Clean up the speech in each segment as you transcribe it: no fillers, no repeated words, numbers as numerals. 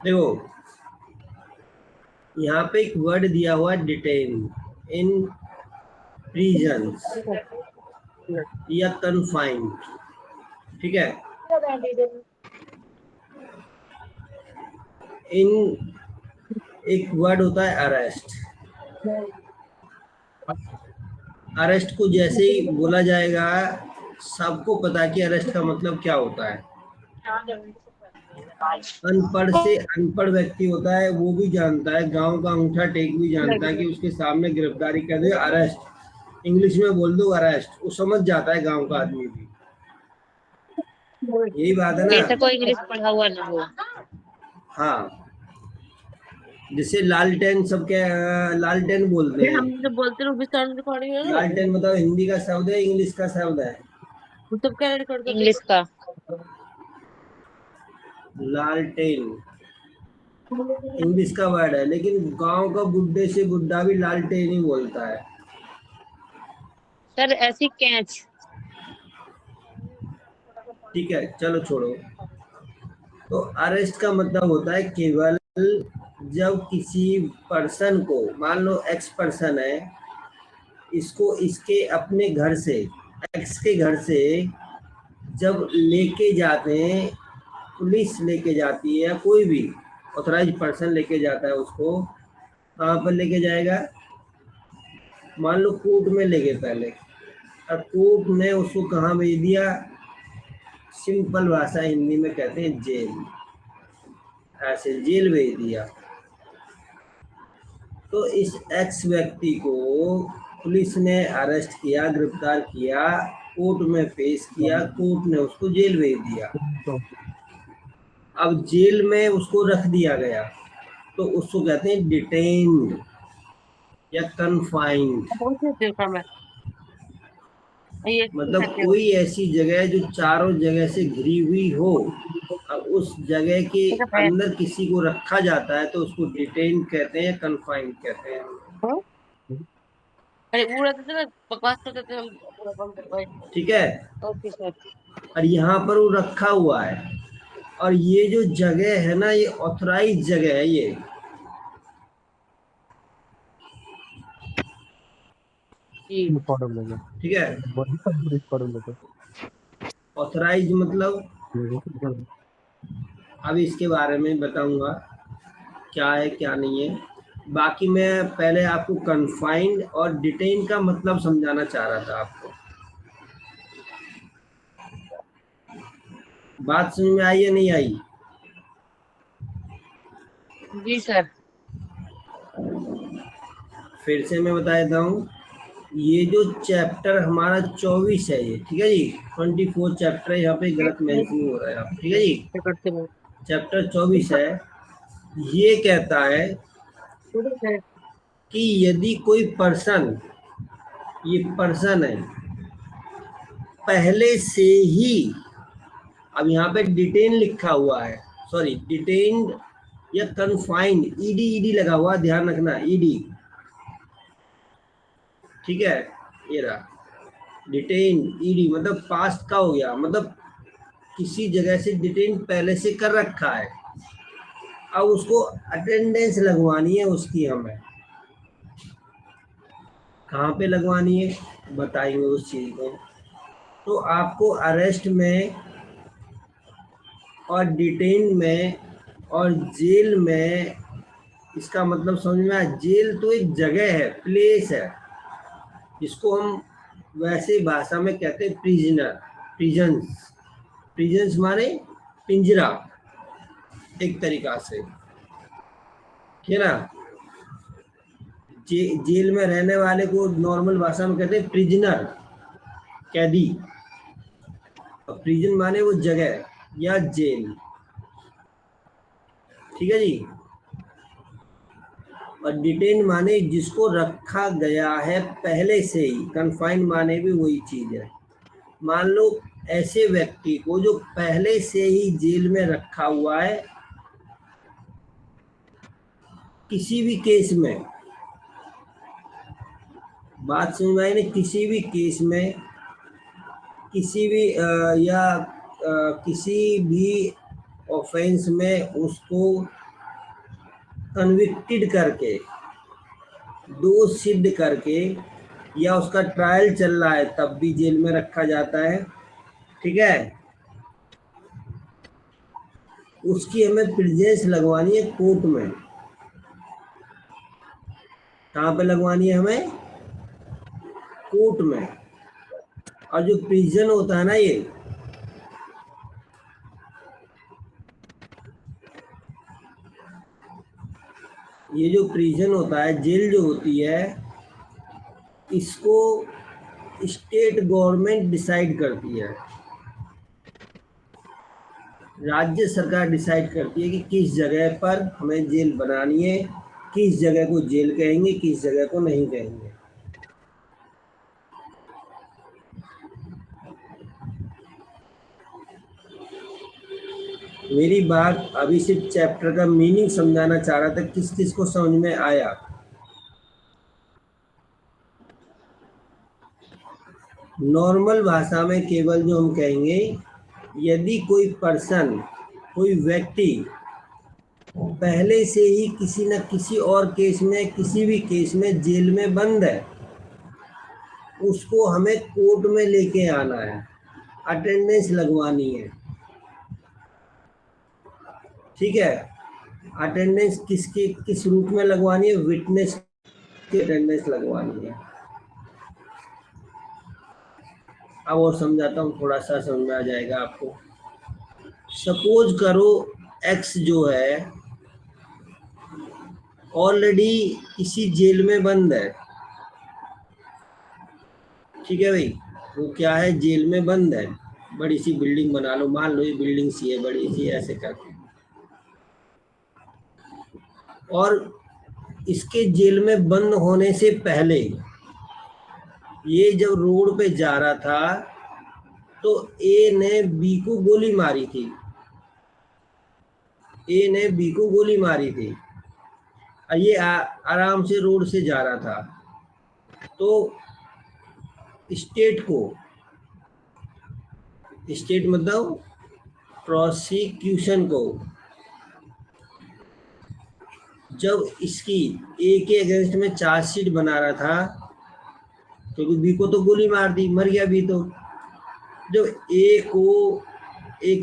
देखो, यहाँ पे एक वर्ड दिया हुआ है, डिटेन इन प्रिजन्स या कन्फाइंड। ठीक है, इन एक वर्ड होता है अरेस्ट। अरेस्ट को जैसे ही बोला जाएगा, सबको पता है कि अरेस्ट का मतलब क्या होता है। अनपढ़ से अनपढ़ व्यक्ति होता है, वो भी जानता है, गांव का अंगूठा टेक भी जानता है कि उसके सामने गिरफ्तारी कर दे, अरेस्ट, इंग्लिश में बोल दो अरेस्ट, वो समझ जाता है गांव का आदमी भी। यही बात है ना। ऐसा कोई इंग्लिश पढ़ा हुआ ना हो। हाँ, जैसे लालटेन, सब क्या लालटेन बोलते फिर हैं। हम जो बोलते हैं वो भी साउंड रिकॉर्डिंग है ना। लालटेन बताओ, हिंदी का शब्द है इंग्लिश का शब्द है? वो सब क्या रिकॉर्ड करते इंग्लिश का। लालटेन इंग्लिश का वर्ड है, लेकिन गांव का बुड्ढे से बुड्ढा भी लालटेन ही बोलता है। सर ऐसी कैच। ठीक है, चलो छोड़ो। तो अरेस्ट का मतलब होता है केवल जब किसी पर्सन को, मान लो एक्स पर्सन है, इसको इसके अपने घर से, एक्स के घर से जब लेके जाते हैं, पुलिस लेके जाती है या कोई भी ऑथराइज पर्सन लेके जाता है उसको, कहाँ पर लेके जाएगा? मान लो कोर्ट में ले गए पहले, अब कोर्ट ने उसको कहाँ भेज दिया? सिंपल भाषा हिंदी में कहते हैं जेल। ऐसे जेल भेज दिया। तो इस एक्स व्यक्ति को पुलिस ने अरेस्ट किया, गिरफ्तार किया, कोर्ट में पेश किया, कोर्ट ने उसको जेल भेज दिया। अब जेल में उसको रख दिया गया, तो उसको कहते हैं डिटेन्ड या कन्फाइंड। ये मतलब कोई ऐसी जगह जो चारों जगह से घिरी हुई हो, अब उस जगह के अंदर किसी को रखा जाता है तो उसको डिटेन कहते हैं, कन्फाइंड कहते हैं। अरे वो रहते थे ना, बकवास करते थे हम पूरा बंद करवाए। ठीक है, ओके सर। और यहाँ पर वो रखा हुआ है, और ये जो जगह है ना, ये ऑथराइज जगह है ये। ठीक है, ऑथराइज मतलब, अब इसके बारे में बताऊंगा क्या है क्या नहीं है। बाकी मैं पहले आपको कन्फाइंड और डिटेन का मतलब समझाना चाह रहा था आपको। बात समझ में आई या नहीं आई? जी सर। फिर से मैं बता देता हूँ। ये जो चैप्टर हमारा 24 है, ये ठीक है जी, 24 चैप्टर है, यहाँ पे गलत मेंशन हो रहा है आप, ठीक है जी। करते हैं। चैप्टर 24 है, ये कहता है कि यदि कोई पर्सन, ये पर्सन है, पहले से ही, अब यहाँ पे डिटेन लिखा हुआ है, सॉरी डिटेन्ड या कन्फाइंड, ईडी ईडी लगा हुआ, ध्यान रखना, ईडी। ठीक है, ये रहा डिटेन, ईडी मतलब पास्ट का हो गया, मतलब किसी जगह से डिटेन पहले से कर रखा है, अब उसको अटेंडेंस लगवानी है उसकी, हमें कहाँ पे लगवानी है बताएंगे उस चीज़ को। तो आपको अरेस्ट में और डिटेन में और जेल में इसका मतलब समझ में आया? जेल तो एक जगह है, प्लेस है, जिसको हम वैसे भाषा में कहते हैं प्रिजनर, प्रिजन्स। प्रिजन्स माने पिंजरा, एक तरीका से, ठीक है ना। जेल में रहने वाले को नॉर्मल भाषा में कहते हैं प्रिजनर, कैदी। और प्रिजन माने वो जगह या जेल, ठीक है जी। और डिटेन माने जिसको रखा गया है पहले से ही, कन्फाइंड माने भी वही चीज है। मान लो ऐसे व्यक्ति को जो पहले से ही जेल में रखा हुआ है, किसी भी केस में, बात समझ में आई ना, किसी भी केस में, किसी भी किसी भी ऑफेंस में उसको कन्विक्टेड करके, दोष सिद्ध करके, या उसका ट्रायल चल रहा है तब भी जेल में रखा जाता है। ठीक है, उसकी हमें प्रेजेंस लगवानी है कोर्ट में। कहाँ पे लगवानी है हमें? कोर्ट में। और जो प्रिजन होता है ना, ये जो प्रिजन होता है, जेल जो होती है, इसको स्टेट गवर्नमेंट डिसाइड करती है। राज्य सरकार डिसाइड करती है कि किस जगह पर हमें जेल बनानी है, किस जगह को जेल कहेंगे, किस जगह को नहीं कहेंगे। मेरी बात अभी सिर्फ चैप्टर का मीनिंग समझाना चाह रहा था, किस किस को समझ में आया? नॉर्मल भाषा में केवल जो हम कहेंगे, यदि कोई पर्सन, कोई व्यक्ति पहले से ही किसी न किसी और केस में, किसी भी केस में जेल में बंद है, उसको हमें कोर्ट में लेके आना है, अटेंडेंस लगवानी है। ठीक है, अटेंडेंस किस रूप में लगवानी है? विटनेस की अटेंडेंस लगवानी है। अब और समझाता हूँ, थोड़ा सा समझ में आ जाएगा आपको। सपोज करो एक्स जो है ऑलरेडी किसी जेल में बंद है। ठीक है भाई, वो क्या है, जेल में बंद है। बड़ी सी बिल्डिंग बना लो, मान लो ये बिल्डिंग सी है, बड़ी सी, ऐसे करके। और इसके जेल में बंद होने से पहले ये जब रोड पे जा रहा था तो ए ने बी को गोली मारी थी। ए ने बी को गोली मारी थी। ये आराम से रोड से जा रहा था। तो स्टेट को, स्टेट मतलब प्रोसिक्यूशन को, जब इसकी ए के अगेंस्ट में चार्जशीट बना रहा था, क्योंकि बी को तो गोली मार दी, मर गया बी। तो जब ए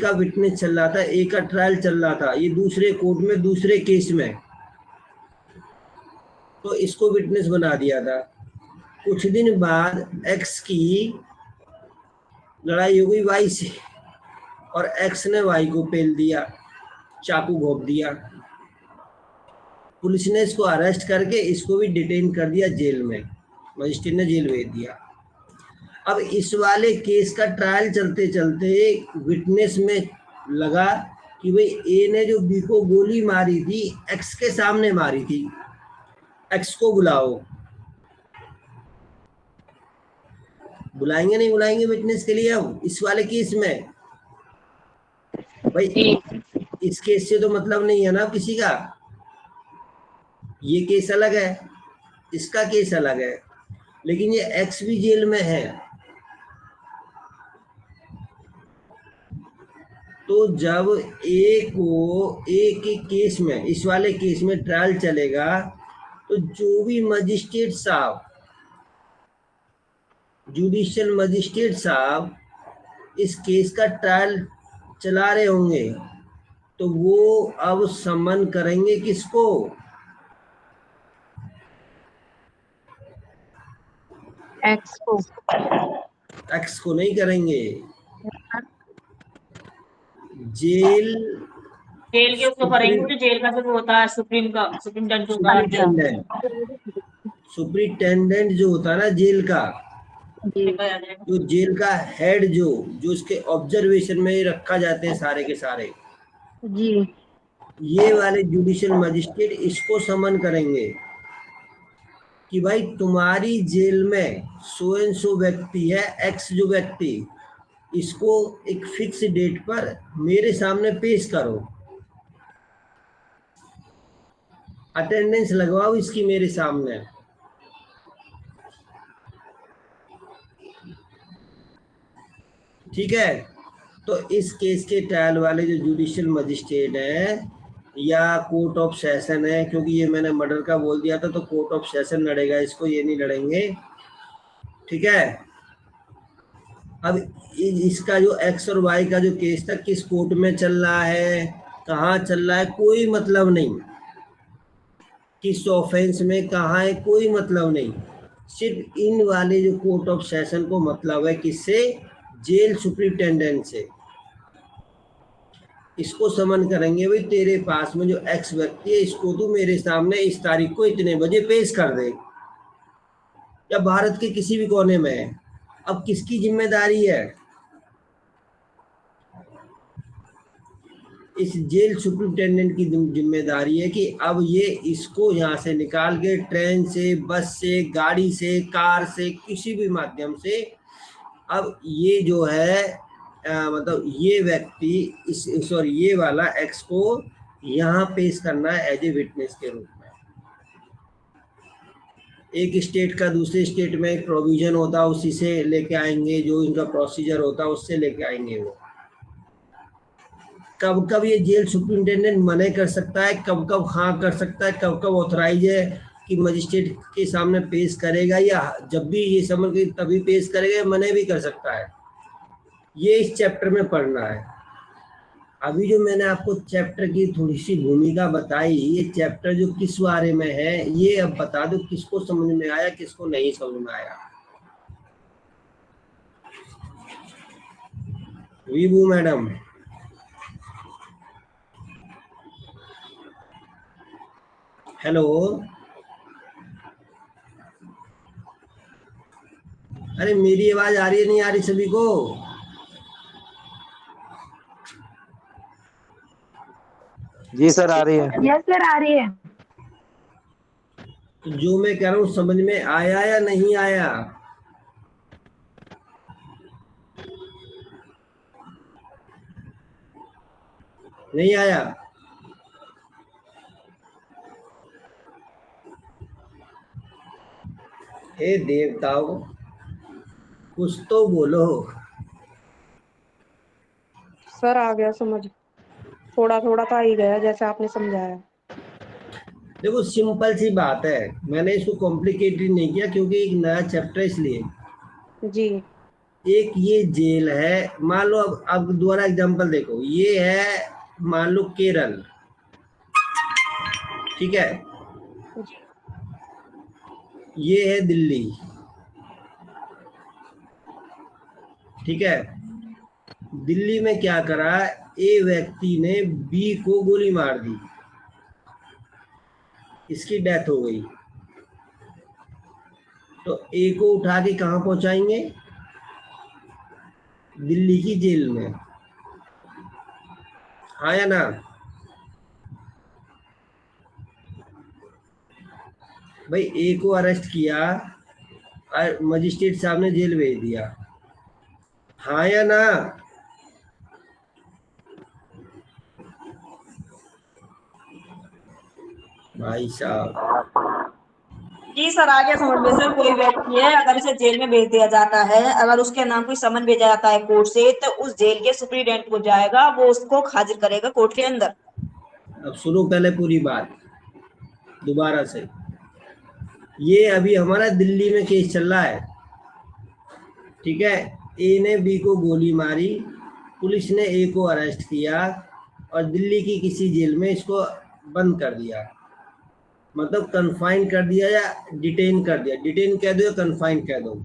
का विटनेस चल रहा था, ए का ट्रायल चल रहा था, ये दूसरे कोर्ट में, दूसरे केस में, तो इसको विटनेस बना दिया था। कुछ दिन बाद एक्स की लड़ाई हो गई वाई से, और एक्स ने वाई को पेल दिया, चाकू घोंप दिया। पुलिस ने इसको अरेस्ट करके इसको भी डिटेन कर दिया जेल में, मजिस्ट्रेट ने जेल भेज दिया। अब इस वाले केस का ट्रायल चलते चलते विटनेस में लगा कि भाई ए ने जो बी को गोली मारी थी, एक्स के सामने मारी थी, एक्स को बुलाओ। बुलाएंगे नहीं बुलाएंगे विटनेस के लिए? अब इस वाले केस में भाई इस केस से तो मतलब नहीं है ना किसी का, ये केस अलग है, इसका केस अलग है, लेकिन ये एक्स भी जेल में है। तो जब ए के केस में, इस वाले केस में ट्रायल चलेगा, तो जो भी मजिस्ट्रेट साहब, जुडिशियल मजिस्ट्रेट साहब इस केस का ट्रायल चला रहे होंगे, तो वो अब समन करेंगे किसको? एक्स को। एक्स को नहीं करेंगे। जेल जेल के उसको करेंगे, जो जेल का जो होता है, सुप्रीमटेंडेंट होता है। सुप्रिंटेंडेंट, सुप्रिंटेंडेंट जो होता है ना जेल का, जो जेल का हेड, जो इसके ऑब्जर्वेशन में रखा जाते हैं सारे के सारे, जी। ये वाले जुडिशियल मजिस्ट्रेट इसको समन करेंगे कि भाई तुम्हारी जेल में सो एंड सो व्यक्ति है, एक्स जो व्यक्ति, इसको एक फिक्स डेट पर मेरे सामने पेश करो, अटेंडेंस लगवाओ इसकी मेरे सामने। ठीक है, तो इस केस के ट्रायल वाले जो जुडिशियल मजिस्ट्रेट हैं, या कोर्ट ऑफ सेशन है, क्योंकि ये मैंने मर्डर का बोल दिया था तो कोर्ट ऑफ सेशन लड़ेगा इसको, ये नहीं लड़ेंगे। ठीक है। अब इसका जो एक्स और वाई का जो केस था किस कोर्ट में चल रहा है, कहाँ चल रहा है, कोई मतलब नहीं। किस ऑफेंस में कहाँ है, कोई मतलब नहीं। सिर्फ इन वाले जो कोर्ट ऑफ सेशन को मतलब है किससे, जेल सुप्रिंटेंडेंट से। इसको समन करेंगे भाई तेरे पास में जो एक्स व्यक्ति है इसको तू मेरे सामने इस तारीख को इतने बजे पेश कर दे, या भारत के किसी भी कोने में है। अब किसकी जिम्मेदारी है, इस जेल सुप्रिंटेंडेंट की जिम्मेदारी है कि अब ये इसको यहाँ से निकाल के ट्रेन से, बस से, गाड़ी से, कार से, किसी भी माध्यम से अब ये जो है मतलब ये व्यक्ति इस सॉरी ये वाला एक्स को यहाँ पेश करना है एज ए विटनेस के रूप में। एक स्टेट का दूसरे स्टेट में एक प्रोविजन होता है, उसी से लेके आएंगे, जो इनका प्रोसीजर होता है उससे लेके आएंगे वो। कब कब ये जेल सुप्रिंटेंडेंट मना कर सकता है, कब कब हाँ कर सकता है, कब कब ऑथराइज है कि मजिस्ट्रेट के सामने पेश करेगा, या जब भी ये समझ के तभी पेश करेगा, मना भी कर सकता है। ये इस चैप्टर में पढ़ना है। अभी जो मैंने आपको चैप्टर की थोड़ी सी भूमिका बताई, ये चैप्टर जो किस बारे में है ये अब बता दो किसको समझ में आया, किसको नहीं समझ में आया। विभू मैडम, हेलो। अरे मेरी आवाज आ रही है, नहीं आ रही सभी को? जी सर आ रही है। यस सर आ रही है। तो जो मैं कह रहा हूँ समझ में आया या नहीं आया? नहीं आया? हे देवताओं, कुछ तो बोलो। सर आ गया समझ, थोड़ा थोड़ा तो आ ही गया जैसे आपने समझाया। देखो सिंपल सी बात है, मैंने इसको कॉम्प्लिकेटेड नहीं किया क्योंकि एक नया चैप्टर इसलिए। जी एक ये जेल है, मान लो अब दोबारा एग्जांपल देखो, ये है मान लो केरल, ठीक है, जी ये है दिल्ली, ठीक है। दिल्ली में क्या करा, ए व्यक्ति ने बी को गोली मार दी, इसकी डेथ हो गई, तो ए को उठा के कहाँ पहुंचाएंगे, दिल्ली की जेल में, हाँ या ना? भाई ए को अरेस्ट किया और मजिस्ट्रेट साहब ने जेल भेज दिया, हाँ या ना? भाई साहब, जी सर आ गया समझ में सर। कोई व्यक्ति है, अगर इसे जेल में भेज दिया जाता है, अगर उसके नाम कोई समन भेजा जाता है कोर्ट से, तो उस जेल के सुप्रीडेंट को जाएगा, वो उसको हाजिर करेगा कोर्ट के अंदर। अब सुनो पहले पूरी बात दोबारा से। ये अभी हमारा दिल्ली में केस चल रहा है, ठीक है। ए ने बी को गोली मारी, पुलिस ने ए को अरेस्ट किया और दिल्ली की किसी जेल में इसको बंद कर दिया, मतलब कन्फाइन कर दिया या डिटेन कर दिया। डिटेन कह दो या कन्फाइन कह दो,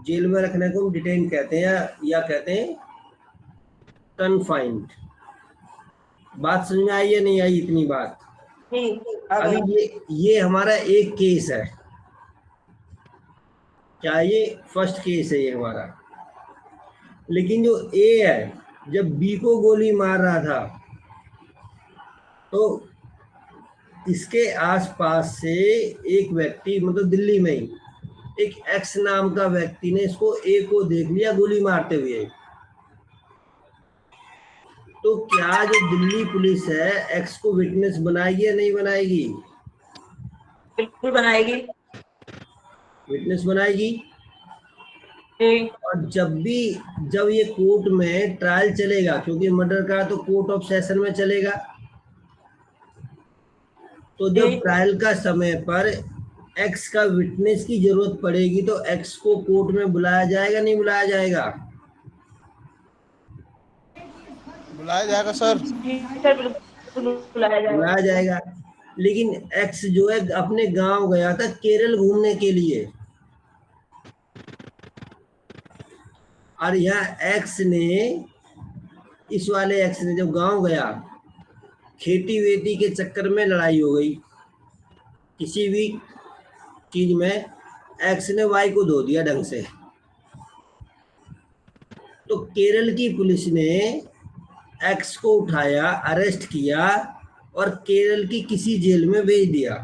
जेल में रखने को डिटेन कहते हैं या कहते हैं कन्फाइंड। बात समझ में आई या नहीं आई इतनी बात? जी आ अभी गया। ये हमारा एक केस है, क्या ये फर्स्ट केस है ये हमारा। लेकिन जो ए है जब बी को गोली मार रहा था तो इसके आसपास से एक व्यक्ति, मतलब दिल्ली में ही एक एक्स नाम का व्यक्ति ने इसको ए को देख लिया गोली मारते हुए। तो क्या जो दिल्ली पुलिस है एक्स को विटनेस बनाएगी या नहीं बनाएगी? बिल्कुल बनाएगी। विटनेस बनाएगी। जी और जब ये कोर्ट में ट्रायल चलेगा, क्योंकि मर्डर का तो कोर्ट ऑफ सेशन में चलेगा, तो जब ट्रायल का समय पर एक्स का विटनेस की जरूरत पड़ेगी तो एक्स को कोर्ट में बुलाया जाएगा, नहीं बुलाया जाएगा? बुलाया जाएगा सर। जी सर, बिल्कुल बुलाया जाएगा। बुलाया जाएगा। लेकिन एक्स जो है अपने गांव गया था केरल घूमने के लिए, और यह एक्स ने, इस वाले एक्स ने जब गांव गया, खेती वेती के चक्कर में लड़ाई हो गई, किसी भी चीज में एक्स ने वाई को धो दिया ढंग से, तो केरल की पुलिस ने एक्स को उठाया, अरेस्ट किया और केरल की किसी जेल में भेज दिया।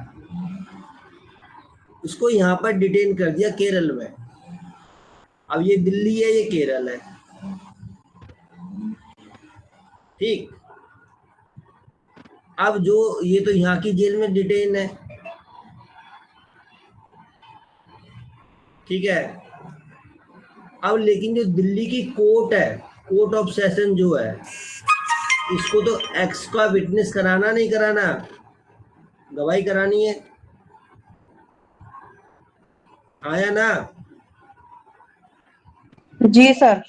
उसको यहाँ पर डिटेन कर दिया केरल में। अब ये दिल्ली है, ये केरल है, ठीक। अब जो ये तो यहाँ की जेल में डिटेन है, ठीक है। अब लेकिन जो दिल्ली की कोर्ट है, कोर्ट ऑफ सेशन जो है, इसको तो एक्स का विटनेस कराना, नहीं कराना, गवाही करानी है, आया ना? जी सर।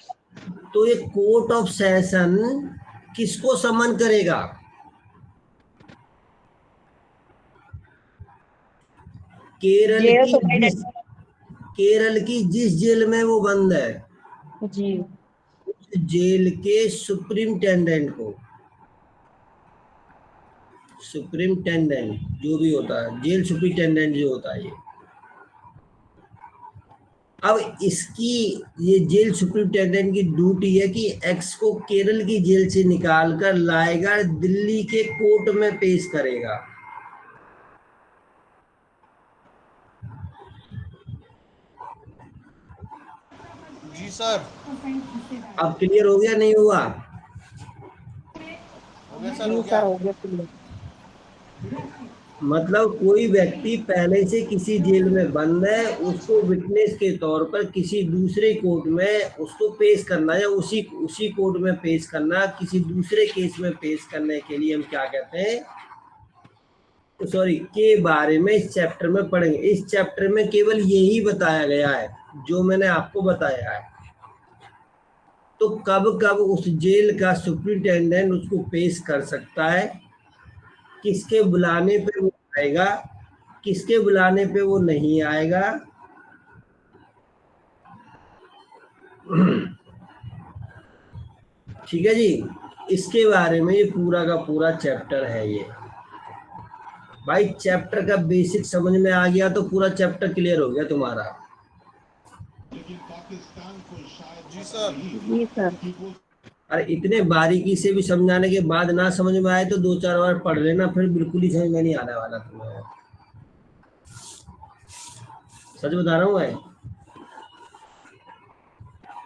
तो ये कोर्ट ऑफ सेशन किसको समन करेगा? केरल की जिस जेल में वो बंद है, जी उस जेल के सुप्रिंटेंडेंट को, सुप्रिंटेंडेंट जो भी होता है, जेल सुप्रिंटेंडेंट जो होता है ये, अब इसकी, ये जेल सुप्रिंटेंडेंट की ड्यूटी है कि एक्स को केरल की जेल से निकाल कर लाएगा, दिल्ली के कोर्ट में पेश करेगा। जी सर। अब क्लियर हो गया, नहीं हुआ? हो गया सर, हो गया। हो गया। मतलब कोई व्यक्ति पहले से किसी जेल में बंद है, उसको विटनेस के तौर पर किसी दूसरे कोर्ट में उसको पेश करना, या उसी कोर्ट में पेश करना, किसी दूसरे केस में पेश करने के लिए हम क्या कहते हैं, सॉरी, के बारे में इस चैप्टर में पढ़ेंगे। इस चैप्टर में केवल यही बताया गया है जो मैंने आपको बताया है। तो कब कब उस जेल का सुप्रिंटेंडेंट उसको पेश कर सकता है, किसके बुलाने पे वो आएगा, किसके बुलाने पे वो नहीं आएगा, ठीक है जी। इसके बारे में ये पूरा का पूरा चैप्टर है। ये भाई चैप्टर का बेसिक समझ में आ गया तो पूरा चैप्टर क्लियर हो गया तुम्हारा। जी सर। जी सर। अरे इतने बारीकी से भी समझाने के बाद ना समझ में आए तो 2-4 बार पढ़ लेना, फिर बिल्कुल ही समझ में नहीं आने वाला तुम्हें, सच बता रहा हूँ मैं।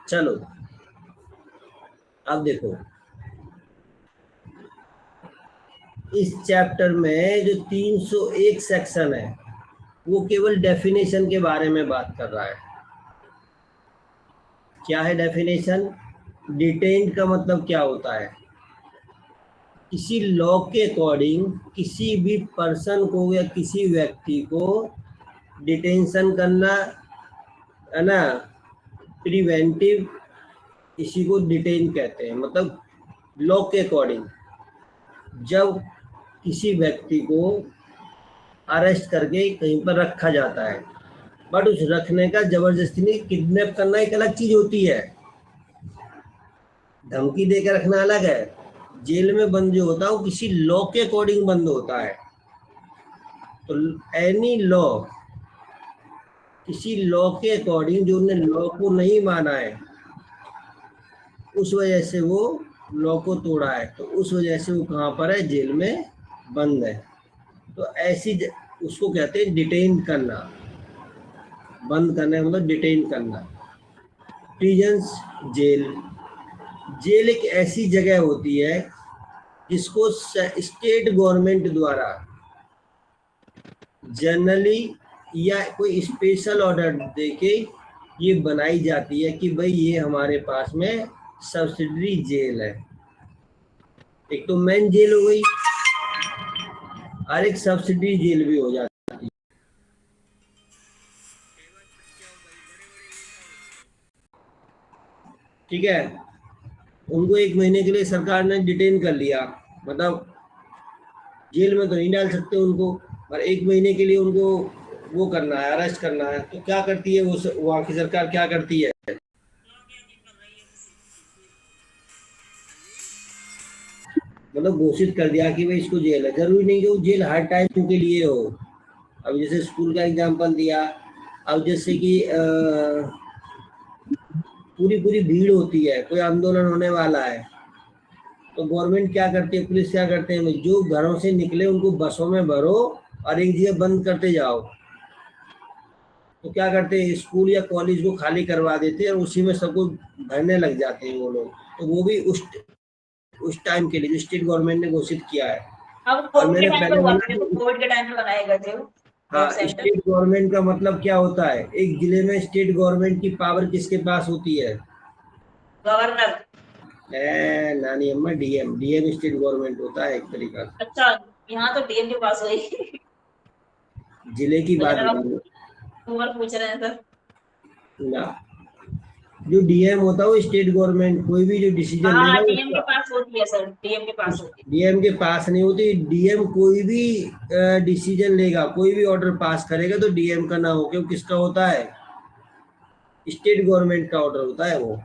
चलो अब देखो, इस चैप्टर में जो 301 सेक्शन है वो केवल डेफिनेशन के बारे में बात कर रहा है। क्या है डेफिनेशन? डिटेन्ड का मतलब क्या होता है? किसी लॉ के अकॉर्डिंग किसी भी पर्सन को या किसी व्यक्ति को डिटेंशन करना, है ना, प्रिवेंटिव, इसी को डिटेन कहते हैं। मतलब लॉ के अकॉर्डिंग जब किसी व्यक्ति को अरेस्ट करके कहीं पर रखा जाता है, बट उस रखने का जबरदस्ती नहीं, किडनैप करना एक अलग चीज होती है, धमकी देकर रखना अलग है। जेल में बंद जो होता है वो किसी लॉ के अकॉर्डिंग बंद होता है। तो एनी लॉ, किसी लॉ के अकॉर्डिंग जो उन्होंने लॉ को नहीं माना है, उस वजह से वो लॉ को तोड़ा है, तो उस वजह से वो कहाँ पर है? जेल में बंद है। तो ऐसी उसको कहते हैं डिटेन करना। बंद करना मतलब डिटेन करना। Prisons, jail. जेल एक ऐसी जगह होती है जिसको स्टेट गवर्नमेंट द्वारा जनरली या कोई स्पेशल ऑर्डर देके ये बनाई जाती है कि भाई ये हमारे पास में सब्सिडरी जेल है। एक तो मेन जेल हो गई, और एक सब्सिडी जेल भी हो जाती है। ठीक है, उनको 1 महीने के लिए सरकार ने डिटेन कर लिया, मतलब जेल में तो नहीं डाल सकते उनको, पर 1 महीने के लिए उनको वो करना है, अरेस्ट करना है। तो क्या करती है वो वहाँ की सरकार, क्या करती है, मतलब घोषित कर दिया कि भाई इसको जेल है। जरूरी नहीं कि वो जेल हर टाइम के लिए हो। अब जैसे स्कूल का एग्जाम्पल दिया, अब जैसे कि पूरी पूरी भीड़ होती है, कोई आंदोलन होने वाला है, तो गवर्नमेंट क्या करती है, पुलिस क्या करते हैं, जो घरों से निकले उनको बसों में भरो और एक जगह बंद करते जाओ। तो क्या करते हैं, स्कूल या कॉलेज को खाली करवा देते हैं और उसी में सबको भरने लग जाते हैं वो लोग। तो वो भी उस टाइम के लिए जो स्टेट गवर्नमेंट ने घोषित किया है। अब और कोविड के मैंने टाइम पे पहले हुआ बोला था, देखो कि कोविड के टाइम पे बनाए गए थे वो हाँ, हेल्थ सेंटर। स्टेट गवर्नमेंट का मतलब क्या होता है, एक जिले में स्टेट गवर्नमेंट की पावर किसके पास होती है, गवर्नर। नानी अम्मा, डीएम। डीएम स्टेट गवर्नमेंट होता है एक तरीका से। अच्छा, यहाँ तो डीएम के पास हुई। जिले की मुझे बात लगा नहीं ओवर पूछ रहे हैं सर। ना, जो डीएम होता है वो स्टेट गवर्नमेंट कोई भी जो डिसीजन हाँ लेगा डीएम के उसका, पास होती है सर, डीएम के पास होती डीएम के पास नहीं होती। डीएम कोई भी डिसीजन लेगा, कोई भी ऑर्डर पास करेगा तो डीएम का ना हो, क्योंकि किसका होता है, स्टेट गवर्नमेंट का ऑर्डर होता है वो। है।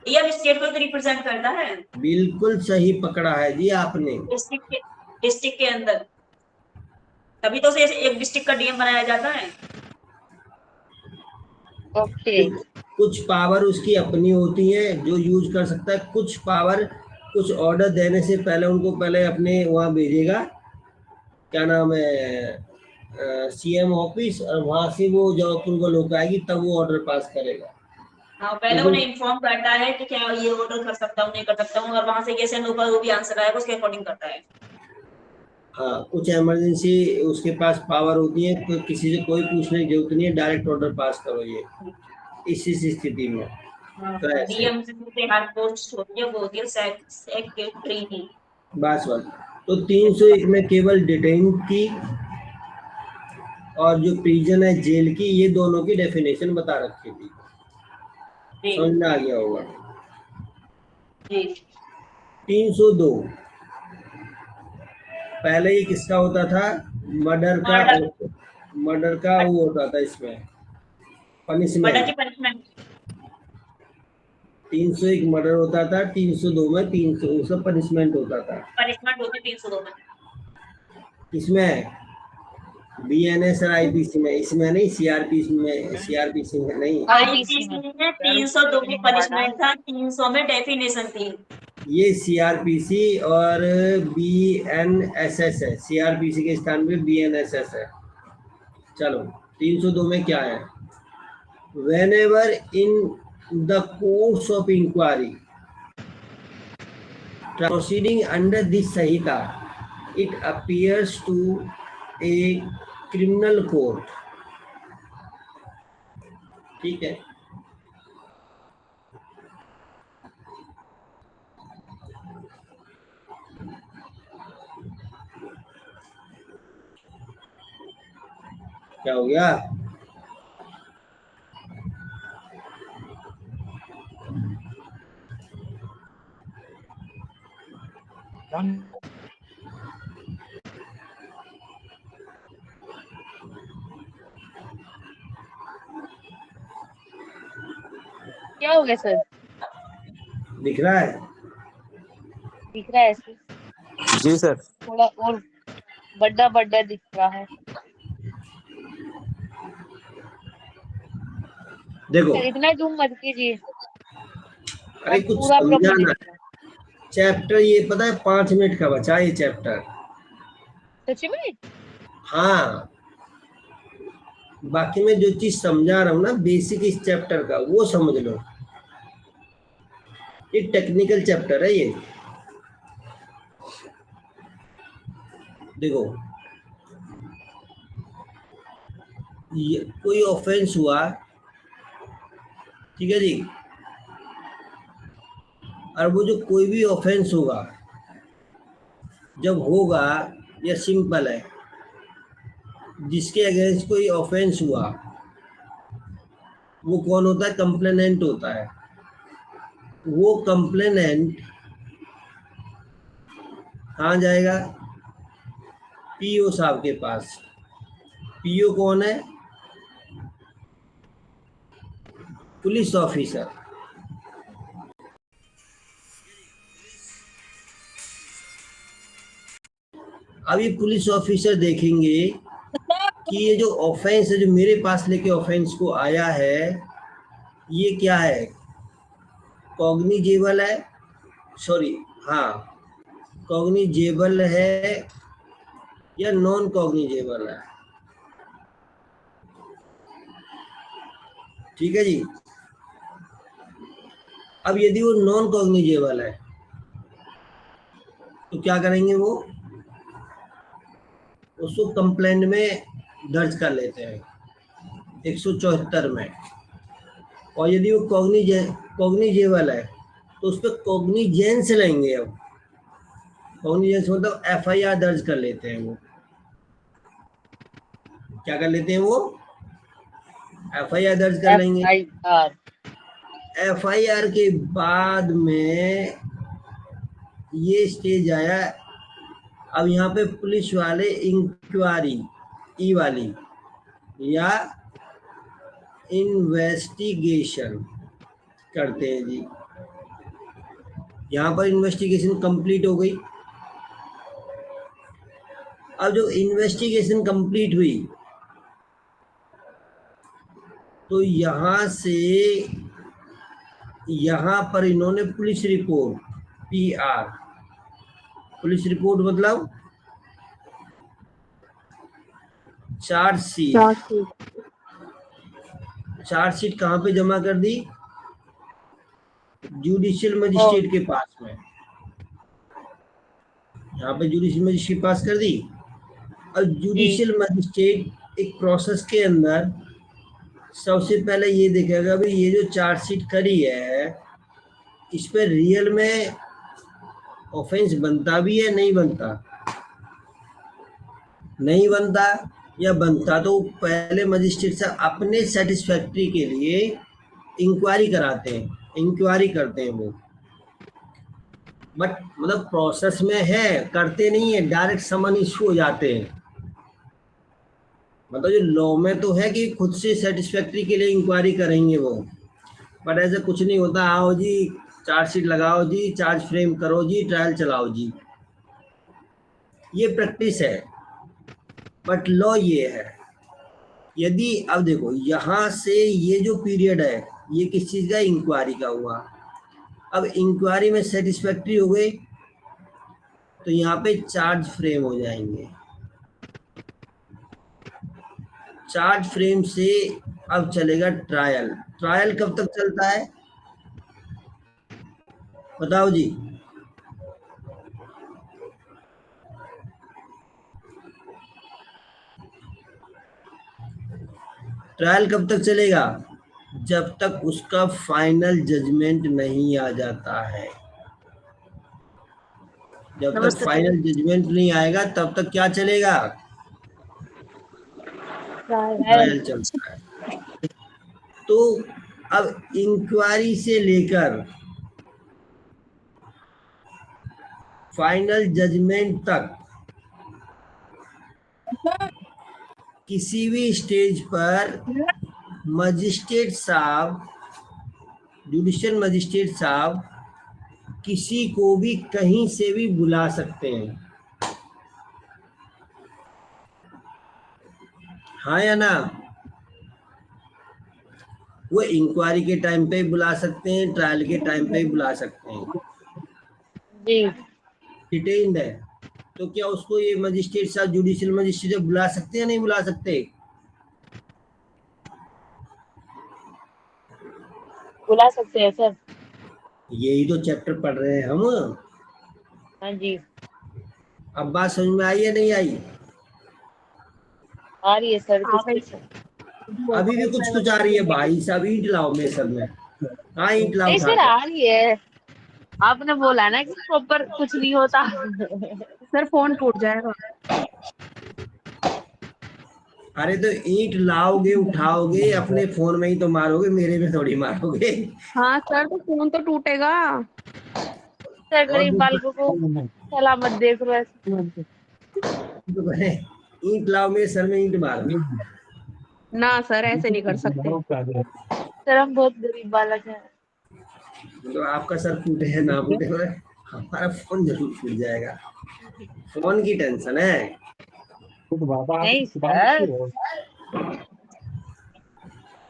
डीएम स्टेट को तो रिप्रेजेंट करता है बिल्कुल सही पकड़ा है जी आपने। डिस्ट्रिक्ट के अंदर, तभी तो उसे एक डिस्ट्रिक्ट का डीएम बनाया जाता है। ओके। कुछ पावर उसकी अपनी होती है जो यूज कर सकता है, कुछ पावर कुछ ऑर्डर देने से पहले उनको पहले अपने वहाँ भेजेगा, क्या नाम है, सीएम ऑफिस, और वहां से वो जब अप्रूवल होकर आएगी तब वो ऑर्डर पास करेगा। हाँ, पहले लेकिन उन्हें इन्फॉर्म करता है कि क्या ये ऑर्डर कर सकता हूँ नहीं कर सकता हूँ, और वहां से कैसे नो का वो भी आंसर आएगा उसके अकॉर्डिंग करता है। हाँ, कुछ इमरजेंसी उसके पास पावर होती है, तो किसी से कोई पूछने की जरूरत नहीं है, डायरेक्ट ऑर्डर पास करो ये, इस स्थिति में। तो ऐसे डीएम से हर पोस्ट होती है, वो होती है सेक्रेटरी की। बस बस। तो 301 में केवल डिटेन की और जो प्रिजन है जेल की, ये दोनों की डेफिनेशन बता रखी थी, जी समझ में आ गया होगा। जी। 302 पहले ये किसका होता था, मर्डर का, मर्डर। मर्डर का वो होता था इसमें मर्डर की पनिशमेंट। पनिशमेंट। 301 मर्डर होता था, 302 में 300 उसका पनिशमेंट होता था। पनिशमेंट होती 302 में। इसमें बीएनएस और आईपीसी में, इसमें नहीं, सीआरपीसी में, सीआरपीसी में नहीं। आईपीसी में 302 की पनिशमेंट था, 300 में डेफिनेशन थी। ये सीआरपीसी और बीएनएसएस है, सीआरपीसी के स्थान पे बीएनएसएस है। चलो 302 में क्या है, whenever in the course of inquiry proceeding under this Sahita, it appears to a criminal court। ठीक है, क्या हो गया, क्या हो गया सर? दिख रहा है, दिख रहा है ऐसे, जी सर। थोड़ा और बड़ा बड़ा दिख रहा है। देखो। सर इतना जूम मत कीजिए, अरे अब कुछ पूरा प्रॉपर्ली समझाना, दिख रहा है। चैप्टर ये पता है 5 मिनट का बचा ये चैप्टर। सच में? हाँ, बाकी मैं जो चीज समझा रहा हूँ ना बेसिक इस चैप्टर का, वो समझ लो। ये टेक्निकल चैप्टर है ये। देखो, ये कोई ऑफेंस हुआ, ठीक है जी, और वो जो कोई भी ऑफेंस होगा, जब होगा या सिंपल है, जिसके अगेंस्ट कोई ऑफेंस हुआ वो कौन होता है? कंप्लेनेंट होता है। वो कंप्लेनेंट कहाँ जाएगा? पीओ साहब के पास। पीओ कौन है? Police officer. अब ये पुलिस ऑफिसर देखेंगे कि ये जो ऑफेंस है, जो मेरे पास लेके ऑफेंस को आया है, ये क्या है? कॉग्निजेबल है, सॉरी, हाँ, कॉग्निजेबल है या नॉन कॉग्निजेबल है? ठीक है जी। अब यदि वो नॉन कॉग्निजेबल है तो क्या करेंगे? वो उसको कंप्लेंट में दर्ज कर लेते हैं 174 में। और यदि वो कॉग्निजेबल है तो उस पर कॉग्निजेंस लेंगे। अब कॉग्निजेंस मतलब एफआईआर दर्ज कर लेते हैं। वो क्या कर लेते हैं? वो एफआईआर दर्ज कर लेंगे। FIR। एफआईआर के बाद में ये स्टेज आया। अब यहाँ पे पुलिस वाले इंक्वायरी ई वाली या इन्वेस्टिगेशन करते हैं जी। यहाँ पर इन्वेस्टिगेशन कंप्लीट हो गई। अब जो इन्वेस्टिगेशन कंप्लीट हुई तो यहाँ से यहाँ पर इन्होंने police report, PR, police report मतलब चार्जशीट। चार्जशीट कहाँ पे जमा कर दी? जुडिशियल मजिस्ट्रेट के पास में। यहाँ पे जुडिशियल मजिस्ट्रेट पास कर दी। और जुडिशियल मजिस्ट्रेट एक प्रोसेस के अंदर सबसे पहले ये देखेगा भी ये जो चार्जशीट करी है इस पे रियल में ऑफेंस बनता भी है, नहीं बनता? नहीं बनता या बनता तो पहले मजिस्ट्रेट साहब अपने सेटिस्फैक्ट्री के लिए इंक्वायरी कराते हैं, इंक्वायरी करते हैं वो। बट मतलब प्रोसेस में है, करते नहीं है, डायरेक्ट समन इशू हो जाते हैं। मतलब जो लॉ में तो है कि खुद से सेटिस्फैक्ट्री के लिए इंक्वायरी करेंगे वो, बट ऐसा कुछ नहीं होता। आओ जी, चार्जशीट लगाओ जी, चार्ज फ्रेम करो जी, ट्रायल चलाओ जी, ये प्रैक्टिस है। बट लॉ ये है, यदि अब देखो यहाँ से ये जो पीरियड है ये किस चीज़ का? इंक्वायरी का हुआ। अब इंक्वायरी में सेटिस्फैक्ट्री हो गई तो यहाँ पे चार्ज फ्रेम हो जाएंगे। चार्ज फ्रेम से अब चलेगा ट्रायल। ट्रायल कब तक चलता है बताओ जी? ट्रायल कब तक चलेगा? जब तक उसका फाइनल जजमेंट नहीं आ जाता है। जब तक फाइनल जजमेंट नहीं आएगा तब तक क्या चलेगा? ट्रायल चलता है। तो अब इंक्वायरी से लेकर फाइनल जजमेंट तक किसी भी स्टेज पर मजिस्ट्रेट साहब, जुडिशियल मजिस्ट्रेट साहब किसी को भी कहीं से भी बुला सकते हैं। हाँ या ना? वो इंक्वायरी के टाइम पे बुला सकते हैं, ट्रायल के टाइम पे बुला सकते हैं। जी। डिटेन्ड है तो क्या उसको ये मजिस्ट्रेट साहब, जुडिशियल मजिस्ट्रेट बुला सकते हैं, नहीं बुला सकते? बुला सकते हैं सर। यही तो चैप्टर पढ़ रहे हैं हम। हाँ जी, अब बात समझ में आई या नहीं आई? आ रही है सर। अभी भी कुछ आ रही है भाई साहब। ईंट लाओ मेरे सर में। हाँ ईंट लाओ नहीं उठा सर, कर। आ रही है। आपने बोला ना कि प्रॉपर कुछ नहीं होता। सर फोन टूट जाएगा। अरे तो ईंट लाओगे उठाओगे अपने फोन में ही तो मारोगे, मेरे में थोड़ी मारोगे। हाँ सर, तो फोन तो टूटेगा। सर और गरीब बालकों को सलामत देख रहे ऐसे। तो कहे, ईंट लाओ मेरे सर में ईंट मारो। ना सर, ऐसे नहीं कर सकते। सर हम बहुत गरीब बालक हैं। तो आपका सर फूटे है ना फूटे, हमारा फोन जरूर फूट जाएगा। फोन की टेंशन है। नहीं सर,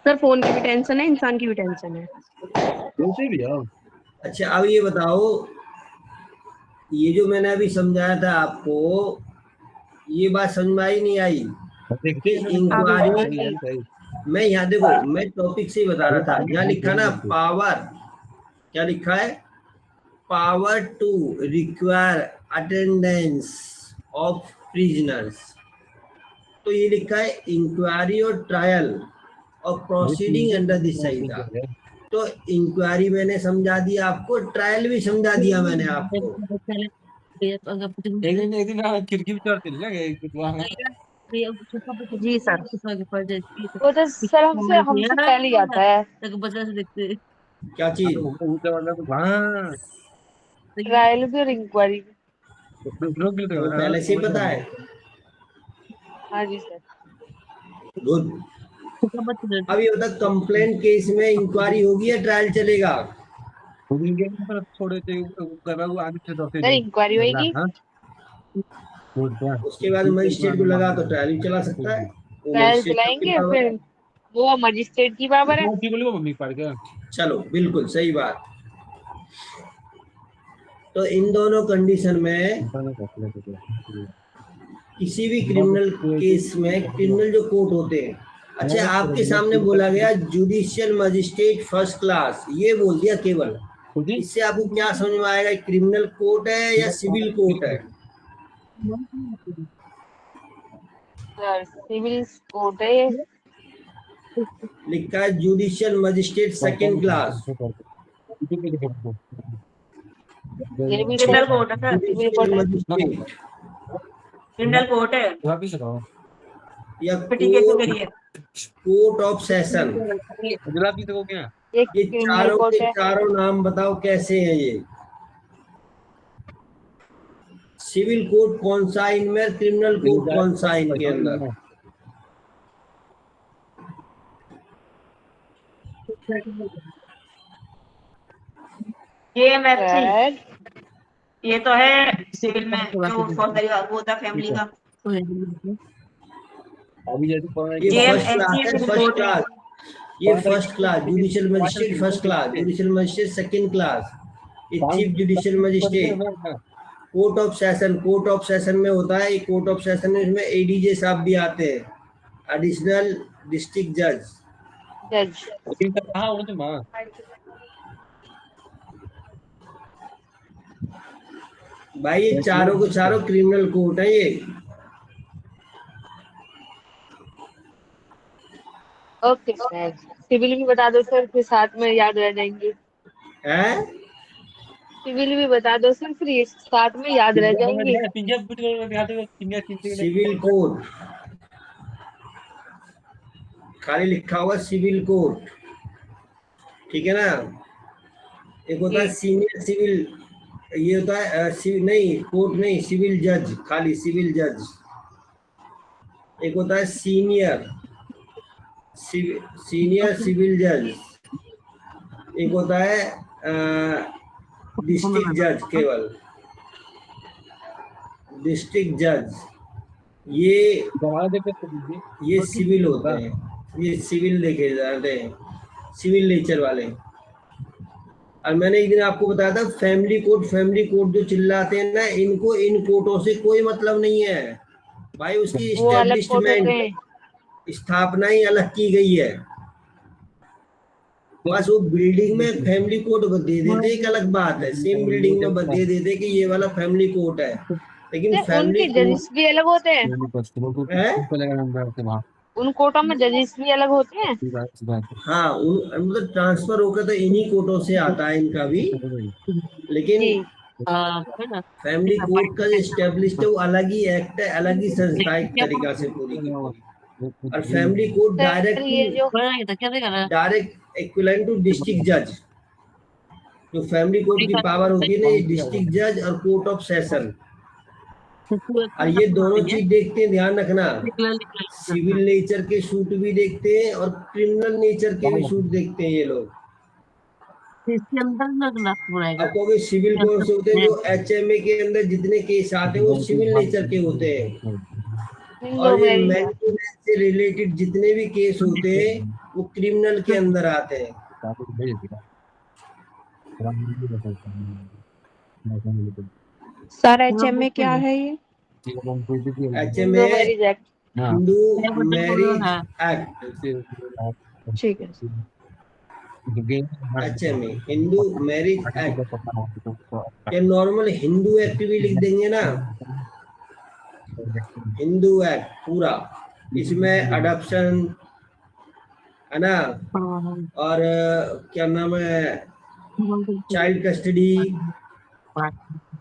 सर फोन की भी टेंशन है, इंसान की भी टेंशन है। अच्छा अब ये बताओ, ये जो मैंने अभी समझाया था आपको, ये बात समझ में आई नहीं आई कि इंक्वायरी? मैं यहाँ देखो, मैं टॉपिक से ही बता रहा था। यहाँ लिखा ना पावर, क्या लिखा है? Power to require attendance of prisoners. तो ये लिखा है इंक्वायरी और ट्रायल और प्रोसीडिंग अंडर दिस संहिता। तो इंक्वायरी मैंने समझा दिया आपको, ट्रायल भी समझा दिया मैंने आपको। एक दिन खिड़की भी चढ़ती ना जी सर। वो तो सर हमसे पहले ही आता है। क्या चीज? ट्रायल भी और इंक्वायरी भी। वो पहले से ही पता है। हाँ जी सर। गुड। अब ये बता, कंप्लेंट केस में इंक्वायरी होगी या ट्रायल चलेगा? सर इंक्वायरी होगी, उसके बाद मजिस्ट्रेट को लगा तो ट्रायल भी चला सकता है। वो ट्रायल मजिस्ट्रेट की चलाएंगे, पावर फिर है। वो मजिस्ट्रेट की पावर है। चलो बिल्कुल सही बात। तो इन दोनों कंडीशन में किसी भी क्रिमिनल केस में क्रिमिनल जो कोर्ट होते हैं, अच्छा आपके सामने बोला गया जुडिशियल मजिस्ट्रेट फर्स्ट क्लास, ये बोल दिया केवल, इससे आपको क्या समझ में आएगा? क्रिमिनल कोर्ट है या सिविल कोर्ट है? सर सिविल कोर्ट है ये। लिखा है जुडिशियल मजिस्ट्रेट सेकंड क्लास। ये भी क्रिमिनल कोर्ट है सर, सिविल कोर्ट जुडिशियल है, मजिस्ट्रेट क्रिमिनल कोर्ट है, या पिटी केसों के लिए। Court of session. ये ये क्रिमिनल चारों कोर्ट के है। चारों नाम बताओ कैसे हैं ये? सिविल कोर्ट कौन सा इनमें, क्रिमिनल कोर्ट कौन सा इनके अंदर? AMFC, सर ये तो है सिविल में जो फौजदारी वो होता है फैमिली का। ये फर्स्ट क्लास JMHC है, सिविल फर्स्ट कोर्ट है। क्लास। ये first class judicial magistrate first class, judicial magistrate second class, ये chief judicial magistrate. Court of session, court of session में होता है, कोर्ट ऑफ सेशन में इसमें एडीजे साहब भी आते हैं, एडिशनल डिस्ट्रिक्ट जज। जज। भाई ये चारों को चारों क्रिमिनल कोर्ट है ये। ओके सर, सिविल भी बता दो सर, फिर साथ में याद रह जाएंगे। है सिविल भी बता दो सर, फिर ये साथ में याद रह जाएंगे। सिविल कोर्ट, खाली लिखा होगा सिविल कोर्ट, ठीक है ना? एक होता है सीनियर सिविल, ये होता है नहीं कोर्ट नहीं, सिविल जज, खाली सिविल जज। एक होता है सीनियर सिविल जज। एक होता है डिस्ट्रिक्ट जज, केवल डिस्ट्रिक्ट जज। ये सिविल होते हैं, ये सिविल देखे जाते हैं, सिविल नेचर वाले। और मैंने एक दिन आपको बताया था फैमिली कोर्ट जो चिल्लाते हैं ना, इनको इन कोर्टों से कोई मतलब नहीं है भाई। उसकी वो अलग कोर्ट होते एस्टेब्लिशमेंट, हैं। स्थापना ही अलग की गई है। बस वो बिल्डिंग में फैमिली कोर्ट दे देते एक अलग बात है, सेम बिल्डिंग में दे देते कि ये वाला फैमिली कोर्ट है, लेकिन सर फैमिली उनके जजेस भी अलग होते हैं। उन कोटों में जजेस भी अलग होते हैं। हाँ, मतलब ट्रांसफर होकर तो इन्हीं कोर्टों से आता है इनका भी, लेकिन जी फैमिली कोर्ट का जो स्टेब्लिश्ड है वो अलग ही एक्ट है, अलग ही संस्था है, एक तरीका से पूरी की पूरी। और फैमिली कोर्ट सर ये जो डायरेक्ट इक्विवेलेंट टू डिस्ट्रिक्ट जज। जो फैमिली कोर्ट की पावर होती है ना, ये डिस्ट्रिक्ट जज और कोर्ट ऑफ सेशन, और ये दोनों चीज देखते हैं, ध्यान रखना। सिविल नेचर के सूट भी देखते हैं और क्रिमिनल नेचर के भी सूट देखते हैं ये लोग। इसके अंदर लगना पड़ेगा। अब कहोगे सिविल कौन से होते हैं? जो एचएमए के अंदर जितने केस आते हैं वो सिविल नेचर के होते हैं, और ये मेंटेनेंस से रिलेटेड जितने भी केस होते हैं वो क्रिमिनल के अंदर आते हैं। सर HMA क्या है ये? HMA marriage act. Hindu marriage act. ठीक है। एचएमए हिंदू मैरिज एक्ट, या नॉर्मल हिंदू एक्ट भी लिख देंगे ना, हिंदू एक्ट पूरा। इसमें अडॉप्शन है ना, और क्या नाम है, चाइल्ड कस्टडी,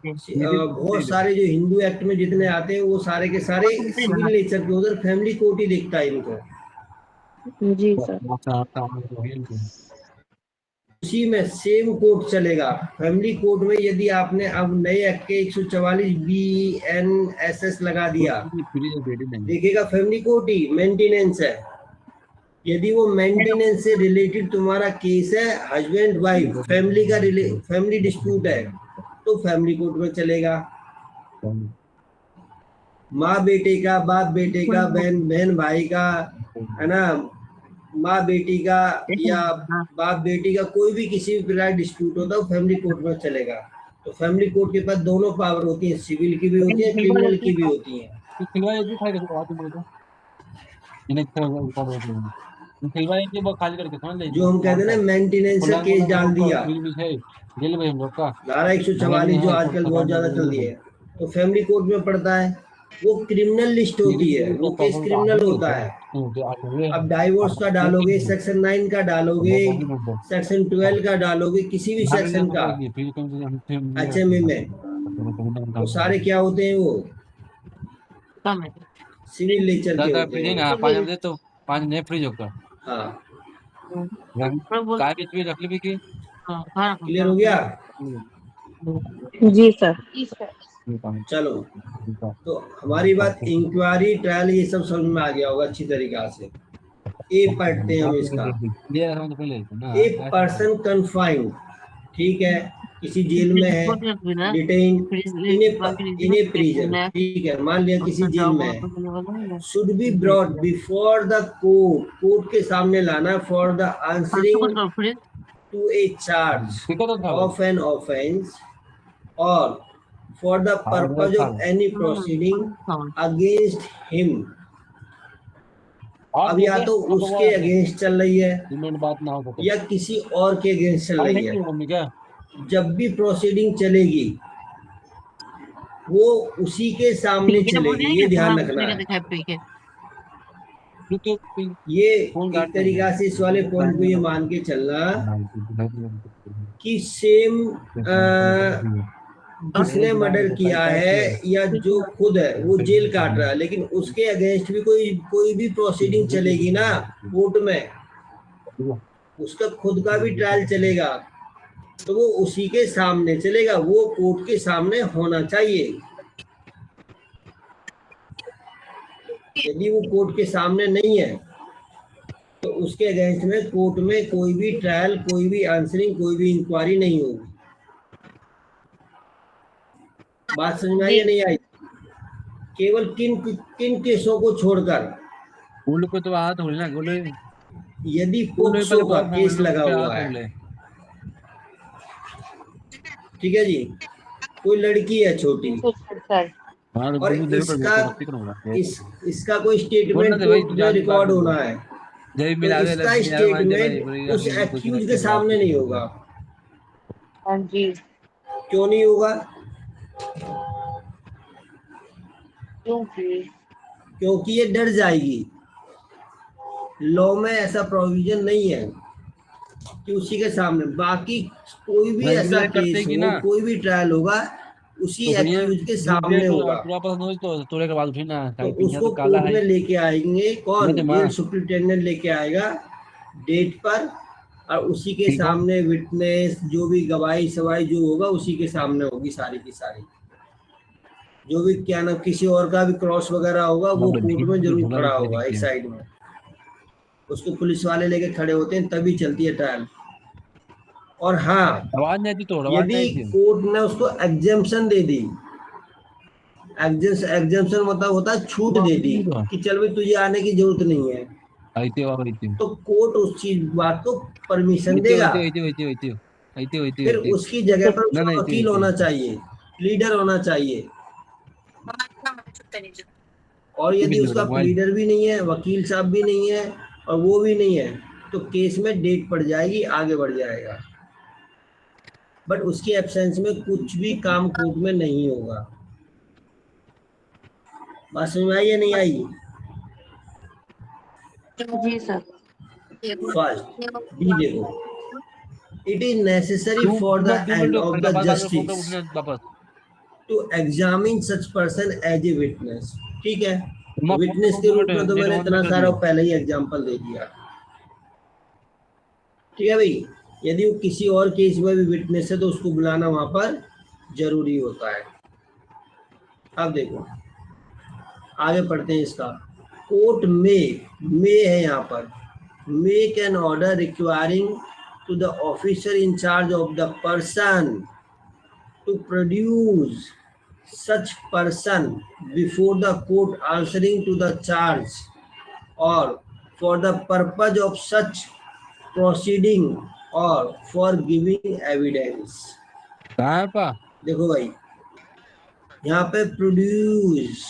बहुत सारे जो हिंदू एक्ट में जितने आते हैं वो सारे के सारे सिविल नेचर के। उधर फैमिली कोर्ट ही देखता है इनको। जी सर। उसी में सेम कोर्ट चलेगा। फैमिली कोर्ट में यदि आपने अब नए एक्ट के 144 BNSS लगा दिया, देखिएगा फैमिली कोर्ट ही मेंटेनेंस है। यदि वो मेंटेनेंस से रिलेटेड तुम्हारा केस है, हस्बैंड वाइफ फैमिली डिस्प्यूट है, तो फैमिली कोर्ट में चलेगा। माँ बेटे का, बाप बेटे का, बहन भाई का, है ना, माँ बेटी का या बाप बेटी का, कोई भी किसी भी प्रकार डिस्प्यूट होता है वो फैमिली कोर्ट में चलेगा। तो फैमिली कोर्ट के पास दोनों पावर होती है, सिविल की भी होती है, क्रिमिनल की भी होती है। जो हम कहते हैं ना मेंटेनेंस से केस डाल दिया, धारा 144 जो आजकल बहुत ज्यादा चल रही है, तो फैमिली कोर्ट में पड़ता है। वो क्रिमिनल लिस्ट होती है, वो केस क्रिमिनल होता है। अब डाइवोर्स का डालोगे, सेक्शन 9 का डालोगे, सेक्शन 12 का डालोगे, किसी भी सेक्शन का HMA में, वो सारे क्या होते हैं, वो सिविल नेचर के होते हैं। 5 दे तो 5 नहीं फ्रीज होगा। हाँ, काय की चीज रख ली कि क्लियर हो गया? जी सर। चलो, तो हमारी बात इंक्वायरी, ट्रायल, ये सब समझ में आ गया होगा अच्छी तरीका से। ए पढ़ते हैं हम इसका। ए पर्सन कन्फाइंड, ठीक है, किसी जेल में है, डिटेन इन ए प्रिजन, ठीक है, मान लिया किसी जेल में है, should be brought before the court, court के सामने लाना, for the answering to a charge of an offence और for the purpose of any proceeding against him। अब या तो उसके अगेंस्ट चल रही है या किसी और के अगेंस्ट चल रही है। जब भी प्रोसीडिंग चलेगी वो उसी के सामने चलेगी, ये ध्यान रखना है। ये एक तरीका से इस वाले पॉइंट को ये मान के चलना कि सेम जिसने मर्डर किया है या जो खुद है वो जेल काट रहा है, लेकिन उसके अगेंस्ट भी कोई भी प्रोसीडिंग चलेगी ना कोर्ट में, उसका खुद का भी ट्रायल चलेगा, तो वो उसी के सामने चलेगा, वो कोर्ट के सामने होना चाहिए। यदि वो कोर्ट के सामने नहीं है तो उसके अगेंस्ट में कोर्ट में कोई भी ट्रायल, कोई भी आंसरिंग, कोई भी इंक्वायरी नहीं होगी। बात समझ में आई या नहीं आई? केवल किन केसों को छोड़कर, को तो हाथ हो ना गोले, यदि पोक्सो का केस लगा हुआ है, ठीक है जी, कोई लड़की है छोटी और इसका कोई स्टेटमेंट कोर्ट में रिकॉर्ड होना है, तो इसका स्टेटमेंट उस एक्यूज के सामने नहीं होगा। क्यों नहीं होगा? क्योंकि ये डर जाएगी लॉ में ऐसा प्रोविजन नहीं है कि उसी के सामने, बाकी कोई भी ऐसा रेगुलर करते केस कि हो, ना कोई भी ट्रायल होगा उसी तो भैया एक्यूज के जो सामने डेट होगा। पूरा पसंद हो तो तोड़े के बाद उठी ना तो कहीं पिंजा उसको तो काला कोर्ट है में लेके आएंगे कौन, नहीं तो माँ जेल सुप्रिंटेंडेंट लेके आएगा डेट पर, और उसी के ठीक है सामने विटनेस जो भी गवाही सवाही जो होगा उसी के सामने होगी सारी की सारी। जो भी क्या ना किसी और का भी क्रॉस वगैरह होगा वो बाप रे कोर्ट में भीड़ जरूर झोला खड़ा दिखती होगा एक दिखती है साइड में, उसको पुलिस वाले लेके खड़े होते हैं तभी चलती है ट्रायल। और हाँ, आवाज नहीं आती तो आवाज यदि नहीं आती कोर्ट ने उसको एग्जेम्पशन दे दी, एग्जेम्पशन मतलब होता है छूट दे दी कि चल भाई तुझे आने की जरूरत नहीं है, आईते वाह आईते तो कोर्ट उस चीज बात को परमिशन आईते देगा। आईते आईते आईते आईते आईते आईते फिर आईते उसकी जगह पर ना ना उसका आईते वकील आईते होना आईते चाहिए, लीडर होना चाहिए। और कुछ यदि नहीं उसका पता मोबाइल लीडर भी नहीं है, वकील साहब भी नहीं है, और वो भी नहीं है, तो केस में डेट पड़ जाएगी, आगे बढ़ जाएगा। बट उसकी एब्सेंस में कुछ भी काम कोर्ट में नहीं होगा। बात समझ में आई या नहीं आई? जी सर। फर्स्ट बी देखो, it is necessary to for the दो end minute of the Faridabad आके फोन कर जस्टिस उठने वापस to examine such person as a witness. ठीक है, मैं फोन विटनेस के दो रूप मिनट में तो नेट मैंने ऑन इतना कर सारा दियो पहले ही एग्जांपल दे दिया। ठीक है भाई, यदि वो किसी और केस में भी विटनेस है तो उसको बुलाना वहां पर जरूरी होता है। अब देखो आगे पढ़ते हैं इसका। कोर्ट में है यहाँ पर, make an order requiring to the officer in charge of the person to produce such person before the court answering to the charge or for the purpose of such proceeding or for giving evidence। कहाँ है पा देखो भाई, यहाँ पे produce,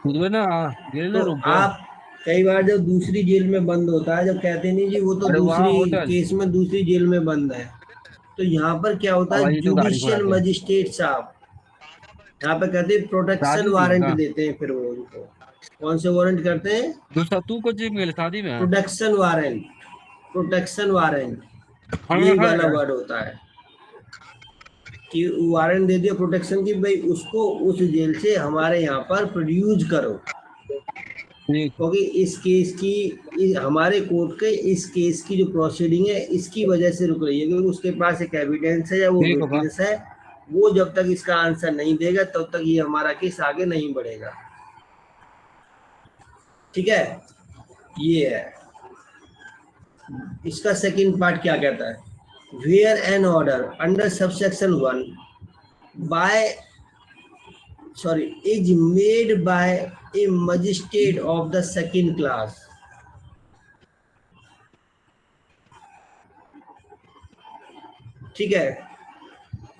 खुद में ना गिर ना तो रुक गया आप कई बार जब दूसरी जेल में बंद होता है, जब कहते नहीं जी वो तो अरे वहाँ दूसरी होटल केस में दूसरी जेल में बंद है, तो यहाँ पर क्या होता अब है, आई तो गाड़ी घोड़ा जुडिशियल के मजिस्ट्रेट साहब यहाँ पे कहते हैं प्रोटेक्शन शादी थी वारंट उनका देते हैं। फिर वो उनको कौन से वारंट करते हैं, दूसरा तू को जिम गए शादी में है प्रोटेक्शन वारंट, प्रोटेक्शन वारंट खाना यही खा वाला है वर्ड होता है कि वारंट दे दिया प्रोटेक्शन की, भाई उसको उस जेल से हमारे यहाँ पर प्रोड्यूस करो, ठीक क्योंकि इस केस की हमारे कोर्ट के इस केस की जो प्रोसीडिंग है इसकी वजह से रुक रही है, क्योंकि उसके पास एक एविडेंस है या वो ठीक होगा विटनेस है, वो जब तक इसका आंसर नहीं देगा तब तक ये हमारा केस आगे नहीं बढ़ेगा। ठीक है, ये है इसका सेकंड पार्ट। क्या कहता है, where an order under subsection 1 by is made by a magistrate of the second class। ठीक है,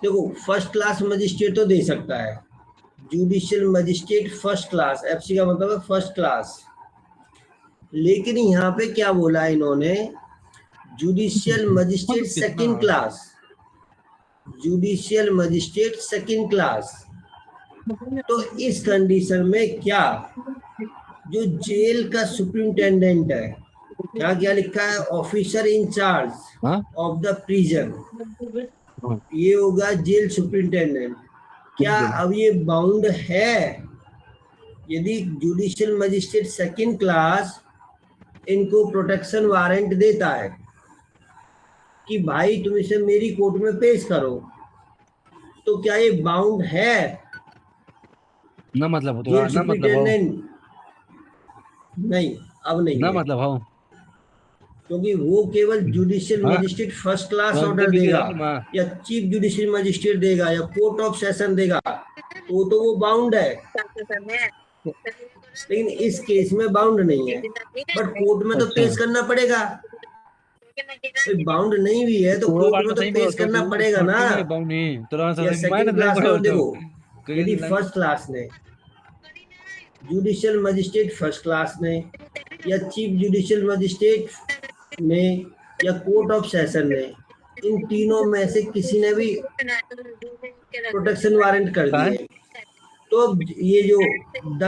देखो फर्स्ट क्लास मजिस्ट्रेट तो दे सकता है, judicial magistrate first class, FC का मतलब है फर्स्ट क्लास, लेकिन यहाँ पे क्या बोला इन्होंने, judicial magistrate second class, judicial magistrate second class. तो इस कंडीशन में क्या, जो जेल का सुप्रिंटेंडेंट है, यहाँ क्या लिखा है, ऑफिसर इन चार्ज हाँ ऑफ द प्रिजन, ये होगा जेल सुप्रिंटेंडेंट। क्या अब ये बाउंड है, यदि जुडिशियल मजिस्ट्रेट सेकंड क्लास इनको प्रोटेक्शन वारंट देता है कि भाई तुम इसे मेरी कोर्ट में पेश करो, तो क्या ये बाउंड है ना मतलब हो तो जेल ना मतलब हो सुप्रिंटेंडेंट? नहीं, अब नहीं ना है, मतलब हो क्योंकि वो केवल जुडिशियल हाँ मजिस्ट्रेट फर्स्ट क्लास तो ऑर्डर बिकी देगा रहती माँ या चीफ जुडिशियल मजिस्ट्रेट देगा या कोर्ट ऑफ सेशन देगा, तो वो बाउंड है, लेकिन इस केस में बाउंड नहीं है, बट कोर्ट में तो अच्छा पेश करना पड़ेगा। बाउंड नहीं भी है तो तो कोर्ट बात में तो तो सही बोलो पेश तो करना तू पड़ेगा ना। छोटी नहीं बाउंड नहीं तो या मैं सेकंड नहीं क्लास बोलो में तो देखो, यदि कहीं फर्स्ट क्लास ने, जुडिशियल मजिस्ट्रेट फर्स्ट क्लास ने या चीफ जुडिशियल मजिस्ट्रेट ने या कोर्ट ऑफ सेशन ने, इन तीनों में से किसी ने भी प्रोटेक्शन वारंट कर कहाँ है दिए, तो ये जो the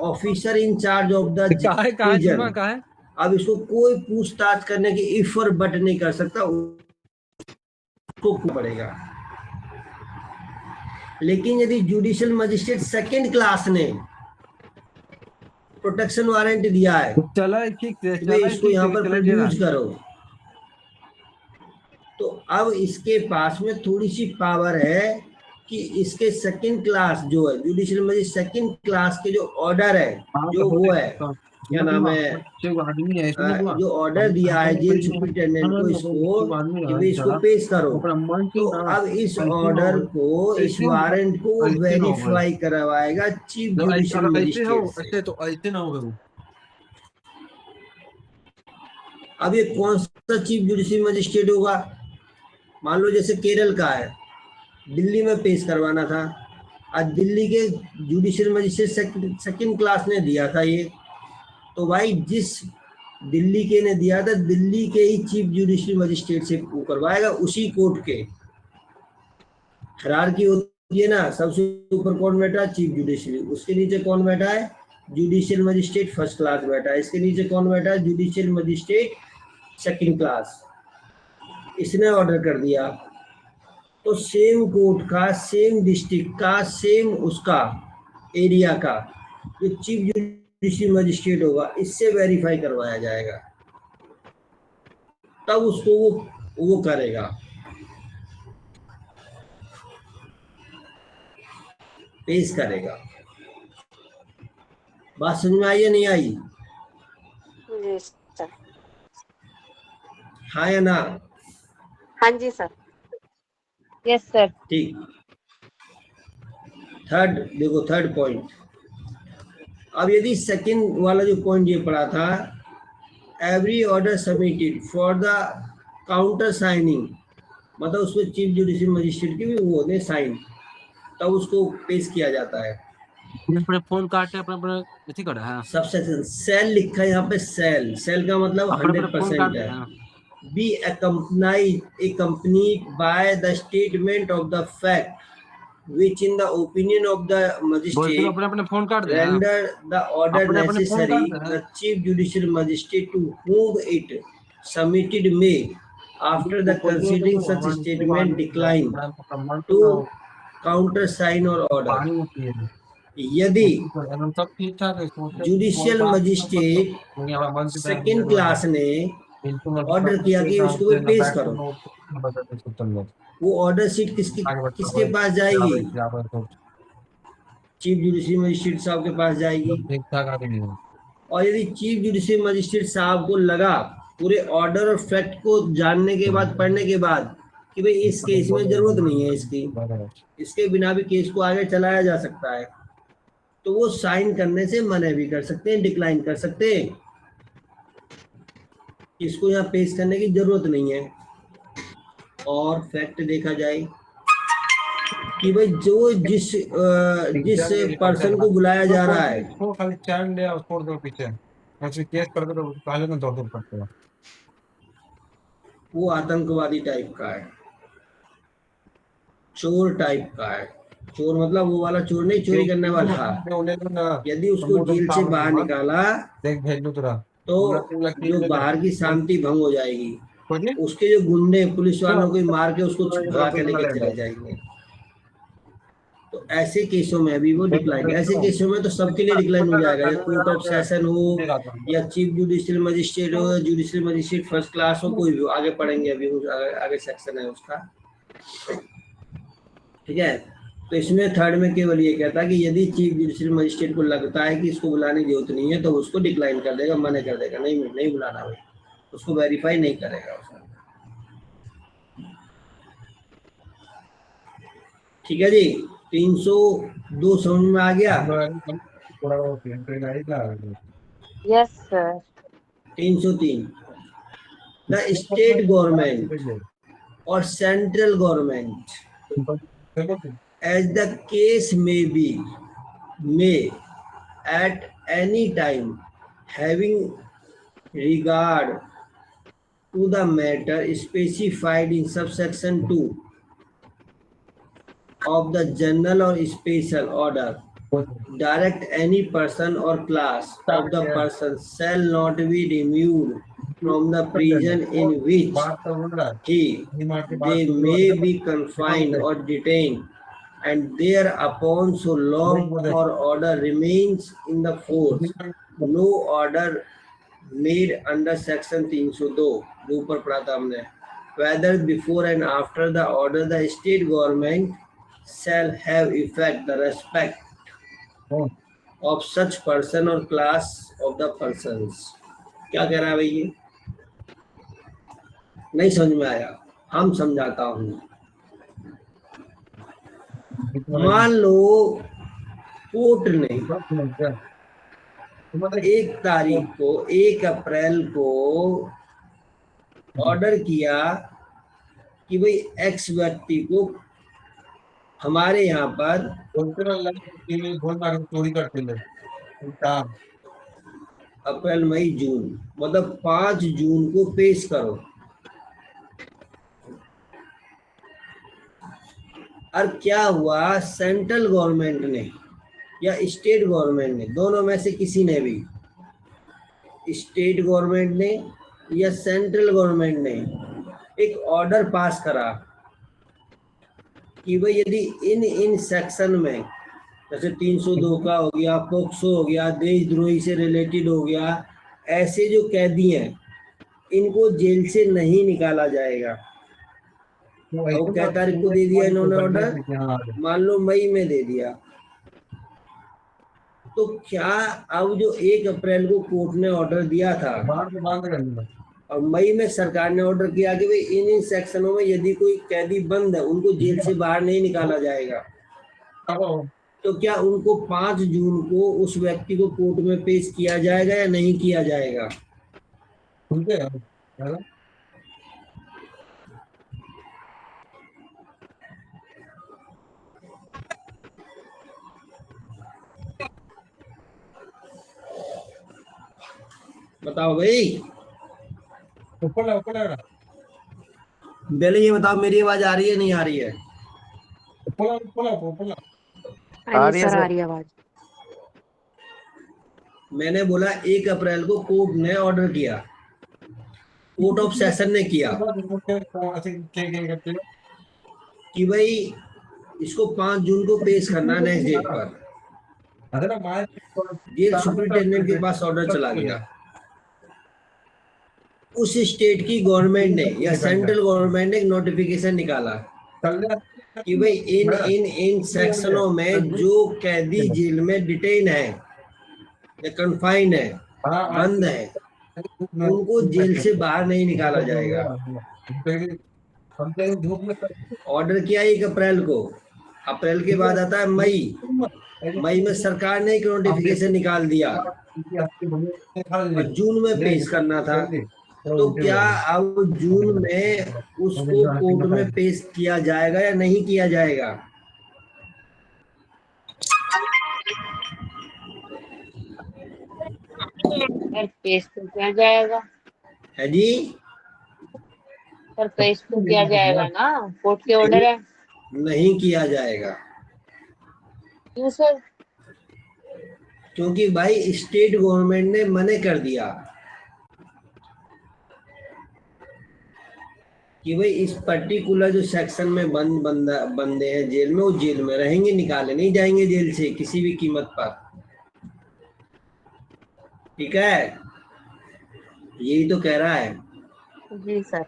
officer in charge of the कहाँ है प्रिजन, जुम्मा कहाँ है अब इसको कोई पूछताछ करने की इफ और बट नहीं कर सकता, उसको पड़ेगा। लेकिन यदि जुडिशियल मजिस्ट्रेट सेकंड क्लास ने प्रोटेक्शन वारंट दिया है, चला ठीक से, तो इसको यहाँ पर प्रोड्यूस करो, तो अब इसके पास में थोड़ी सी पावर है कि इसके सेकंड क्लास जो है जुडिशियल मजिस्ट्रेट सेकंड क्लास के जो ऑर्डर है, जो वो है क्या नाम है, जो ऑर्डर दिया है जेल सुपरिटेंडेंट को इसको कि भाई इसको पेश करो, तो अब इस ऑर्डर को, इस वारंट को वेरीफाई करवाएगा चीफ जुडिशियल मजिस्ट्रेट से। तो ऐसे ना होगा। अब ये कौन सा चीफ जुडिशियल मजिस्ट्रेट होगा? मान लो जैसे केरल का है, दिल्ली में पेश करवाना था, आज दिल्ली के जुडिशियल मजिस्ट्रेट सेकंड क्लास ने दिया था ये, तो भाई जिस दिल्ली के ने दिया था, दिल्ली के ही चीफ जुडिशियल मजिस्ट्रेट से वो करवाएगा, उसी कोर्ट के। हायरार्की होती है ना, सबसे ऊपर कौन बैठा है? चीफ जुडिशियल, उसके नीचे कौन बैठा है? जुडिशियल मजिस्ट्रेट फर्स्ट क्लास बैठा है, इसके नीचे कौन बैठा है? Judicial magistrate second class. इसने ऑर्डर कर दिया तो सेम कोर्ट का, सेम डिस्ट्रिक्ट का, सेम उसका एरिया का जो चीफ जुडिशियल मजिस्ट्रेट होगा, इससे वेरीफाई करवाया जाएगा, तब उसको वो करेगा, पेश करेगा। बात समझ में आई या नहीं आई? जी सर। हाँ या ना? हाँ जी सर। Yes sir. ठीक। थर्ड देखो, थर्ड पॉइंट। अब यदि सेकंड वाला जो पॉइंट ये पढ़ा था, every order submitted for the counter signing, मतलब उसमें चीफ जुडिशियल मजिस्ट्रेट की भी वो होते साइन, तब उसको पेश किया जाता है। अपने फोन काटे अपने इसी करा है। सबसेक्शन सेल लिखा है यहाँ पे, सेल, सेल का मतलब 100% है। Be accompanied by the statement of the fact which in the opinion of the magistrate अपने फोन काट दे, render the order necessary, the chief judicial magistrate to whom it submitted may, after the considering such statement, decline to countersign or order. यदि judicial magistrate second class ने order किया कि उसको भी पेश करो, वो ऑर्डर शीट किसके पास जाएगी? चीफ जुडिशियल मजिस्ट्रेट साहब के पास जाएगी। और यदि चीफ जुडिशियल मजिस्ट्रेट साहब को लगा पूरे ऑर्डर और फैक्ट को जानने के बाद, पढ़ने के बाद, कि भाई इस केस में जरूरत नहीं है इसकी, इसके बिना भी केस को आगे चलाया जा सकता है, तो वो साइन करने से मना भी कर सकते हैं, डिक्लाइन कर सकते हैं, इसको यहाँ पेश करने की जरूरत नहीं है। और फैक्ट देखा जाए कि भाई जो जिस पर्सन को बुलाया जा रहा है, वो आतंकवादी टाइप का है, चोर टाइप का है। चोर मतलब वो वाला चोर नहीं, चोरी करने वाला। यदि उसको जेल से बाहर निकाला तो जो बाहर की शांति भंग हो जाएगी, उसके जो गुंडे पुलिस वालों को मार के उसको छुपा के लेके चले जाएंगे। तो ऐसे केसों में भी वो डिक्लाइन, ऐसे केसों में तो सबके लिए डिक्लाइन हो जाएगा, या कोर्ट ऑफ सेशन हो, या चीफ जुडिशियल मजिस्ट्रेट हो, जुडिशियल मजिस्ट्रेट फर्स्ट क्लास हो, कोई भी। आगे पढ़ेंगे, अभी आगे सेक्शन है उसका, ठीक है। तो इसमें थर्ड में केवल ये कहता है कि यदि चीफ जुडिशियल मजिस्ट्रेट को लगता है कि इसको बुलाने की जरूरत नहीं है, तो उसको डिक्लाइन कर देगा, मना कर देगा, नहीं बुलाना हो, उसको वेरीफाई नहीं करेगा उसका। ठीक है जी, 302 समझ में आ गया? Yes sir. 303, the state government और central government as the case may be, may at any time having regard to the matter specified in subsection 2 of the general or special order direct any person or class of the person shall not be removed from the prison in which they may be confined or detained, and thereupon so long or order remains in the force, no order made under section 302 जो ऊपर पढ़ा था हमने, whether before and after the order the state government shall have effect the respect of such person or class of the persons। क्या कह रहा है भाई ये? नहीं समझ में आया? हम समझाता हूं। मान लो कोर्ट ने 1 तारीख को 1 अप्रैल को ऑर्डर किया कि भाई एक्स व्यक्ति को हमारे यहाँ पर अप्रैल मई जून मतलब 5 जून को पेश करो। और क्या हुआ, सेंट्रल गवर्नमेंट ने या स्टेट गवर्नमेंट ने, दोनों में से किसी ने भी, स्टेट गवर्नमेंट ने या सेंट्रल गवर्नमेंट ने एक ऑर्डर पास करा कि भाई यदि इन सेक्शन में जैसे 302 का हो गया, पोक्सो हो गया, देशद्रोही से रिलेटेड हो गया, ऐसे जो कैदी हैं इनको जेल से नहीं निकाला जाएगा। और क्या तारीख को दे दिया इन्होंने ऑर्डर? मान लो मई में दे दिया। तो क्या अब जो 1 अप्रैल को कोर्ट ने ऑर्डर दिया था और मई में सरकार ने ऑर्डर किया कि भाई इन सेक्शनों में यदि कोई कैदी बंद है उनको जेल से बाहर नहीं निकाला जाएगा, तो क्या उनको 5 जून को उस व्यक्ति को कोर्ट में पेश किया जाएगा या नहीं किया जाएगा? बताओ भाई। पहले ये बताओ, मेरी आवाज आ रही है नहीं आ रही है? हाँ जी सर, आ रही है आवाज। मैंने बोला 1 अप्रैल को कोर्ट ने ऑर्डर किया, कोर्ट ऑफ सेशन ने किया कि भाई इसको 5 जून को पेश करना नेक्स्ट डेट पर। जेल सुप्रिंटेंडेंट के पास ऑर्डर चला गया। उस स्टेट की गवर्नमेंट ने या सेंट्रल गवर्नमेंट ने एक नोटिफिकेशन निकाला कि भाई इन सेक्शनों में जो कैदी जेल में डिटेन है या कन्फाइन है, बंद है, उनको जेल से बाहर नहीं निकाला जाएगा। ऑर्डर किया 1 अप्रैल को, अप्रैल के बाद आता है मई में सरकार ने एक नोटिफिकेशन निकाल दिया और जून में पेश करना था। तो क्या अब जून में उसको कोर्ट में पेश किया जाएगा या नहीं किया जाएगा? पेश तो किया जाएगा है जी सर, पेश तो किया जाएगा ना, कोर्ट के ऑर्डर है। नहीं किया जाएगा। क्यों सर? क्योंकि भाई स्टेट गवर्नमेंट ने मना कर दिया कि भाई इस पर्टिकुलर जो सेक्शन में बंदे हैं जेल में, वो जेल में रहेंगे, निकाले नहीं जाएंगे जेल से किसी भी कीमत पर। ठीक है, यही तो कह रहा है। जी सर।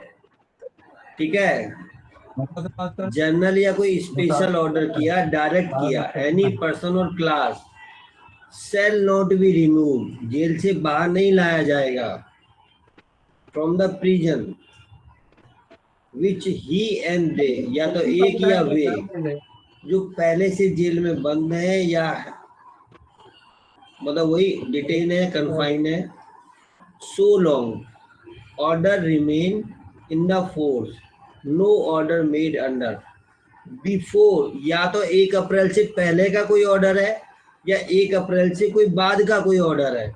ठीक है, जनरल या कोई स्पेशल ऑर्डर किया, डायरेक्ट किया, एनी पर्सन और class shall not be remove, jail से बाहर नहीं लाया जाएगा, from the prison which he and they, या तो एक या वे जो पहले से जेल में बंद है या मतलब वही डिटेन है, कन्फाइन है, so long order remain in the force, no order made under before, या तो 1 अप्रैल से पहले का कोई ऑर्डर है या 1 अप्रैल से कोई बाद का कोई ऑर्डर है,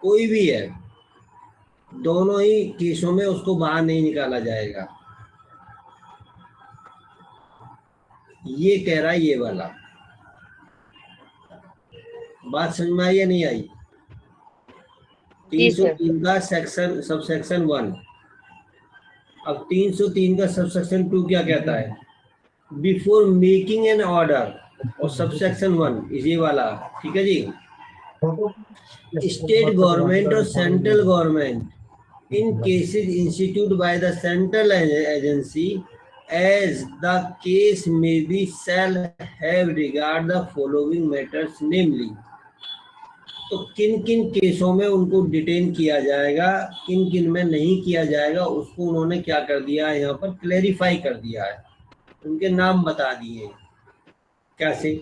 कोई भी है, दोनों ही केसों में उसको बाहर नहीं निकाला जाएगा। ये कह रहा है ये वाला। बात समझ में आई या नहीं आई? जी सर। 303 का सेक्शन सबसेक्शन 1। अब 303 का सबसेक्शन 2 क्या कहता है? बिफोर मेकिंग एन ऑर्डर, और सबसेक्शन 1 ये वाला, ठीक है जी। स्टेट गवर्नमेंट और central government in cases institute by the central agency as the case may be shall have regard the following matters, namely, तो किन किन केसों में उनको डिटेन किया जाएगा, किन किन में नहीं किया जाएगा, उसको उन्होंने क्या कर दिया है, यहाँ पर क्लेरिफाई कर दिया है, उनके नाम बता दिए। कैसे?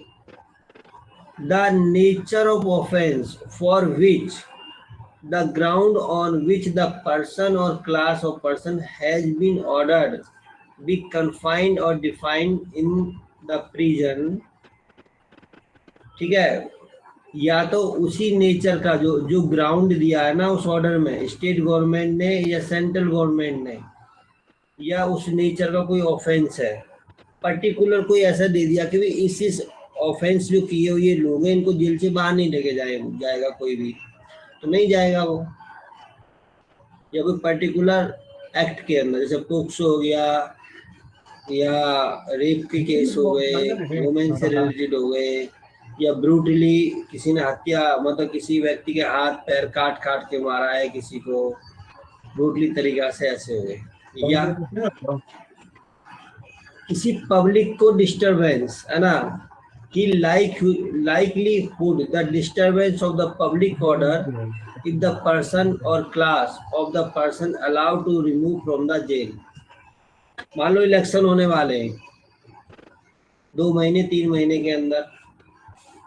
The nature of offence for which the ground on which the person और class of person has been ordered be confined और डिफाइंड इन द प्रिजन, ठीक है। या तो उसी नेचर का जो ग्राउंड दिया है ना उस ऑर्डर में, स्टेट गवर्नमेंट ने या सेंट्रल गवर्नमेंट ने, या उस नेचर का कोई ऑफेंस है, पर्टिकुलर कोई ऐसा दे दिया कि भाई इस ऑफेंस जो किए हुए लोग हैं इनको जेल से बाहर नहीं लेके जाएगा कोई भी, तो नहीं जाएगा वो। या कोई पर्टिकुलर एक्ट के अंदर, जैसे पोक्सो हो गया, या रेप के केस हो गए, वुमेन से रिलेटेड हो गए, या ब्रूटली किसी ने हत्या, मतलब किसी व्यक्ति के हाथ पैर काट के मारा है किसी को ब्रूटली तरीका से, ऐसे हो गए। या किसी पब्लिक को डिस्टरबेंस, है ना, कि likelihood the disturbance of the public order if the person or class of the person allowed to remove from the jail। मान लो इलेक्शन होने वाले हैं 2 महीने 3 महीने के अंदर,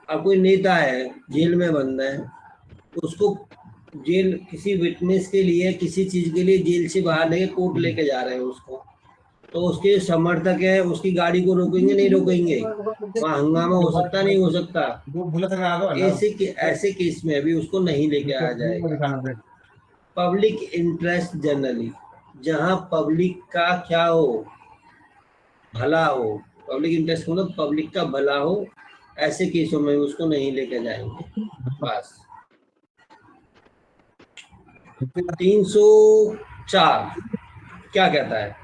अब कोई नेता है जेल में बंद है, उसको जेल किसी विटनेस के लिए, किसी चीज के लिए जेल से बाहर लेके कोर्ट लेके जा रहे हैं उसको, तो उसके समर्थक है उसकी गाड़ी को रोकेंगे नहीं रोकेंगे, वहाँ हंगामा हो सकता नहीं हो सकता, ऐसे केस में भी उसको नहीं लेके आया जाएगा। पब्लिक इंटरेस्ट जनरली, जहाँ पब्लिक का क्या हो, भला हो, पब्लिक इंटरेस्ट मतलब पब्लिक का भला हो, ऐसे केसों में उसको नहीं लेके जाएंगे। बस 304 क्या कहता है?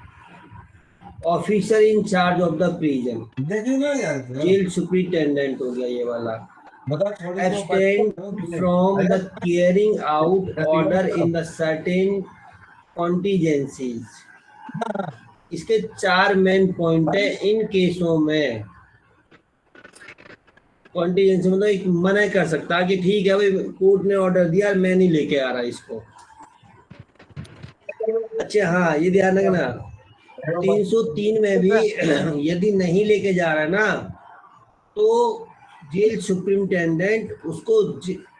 Officer in charge of the prison, jail superintendent हो गया ये वाला, abstain from the carrying out order in the certain contingencies। इसके 4 मेन पॉइंट है। इन केसों में कॉन्टीजेंसी मतलब एक मना कर सकता है कि ठीक है भाई कोर्ट ने ऑर्डर दिया, मैं नहीं लेके आ रहा इसको। अच्छा हाँ, ये ध्यान रखना 303 में भी यदि नहीं लेके जा रहा ना, तो जेल सुपरिटेंडेंट उसको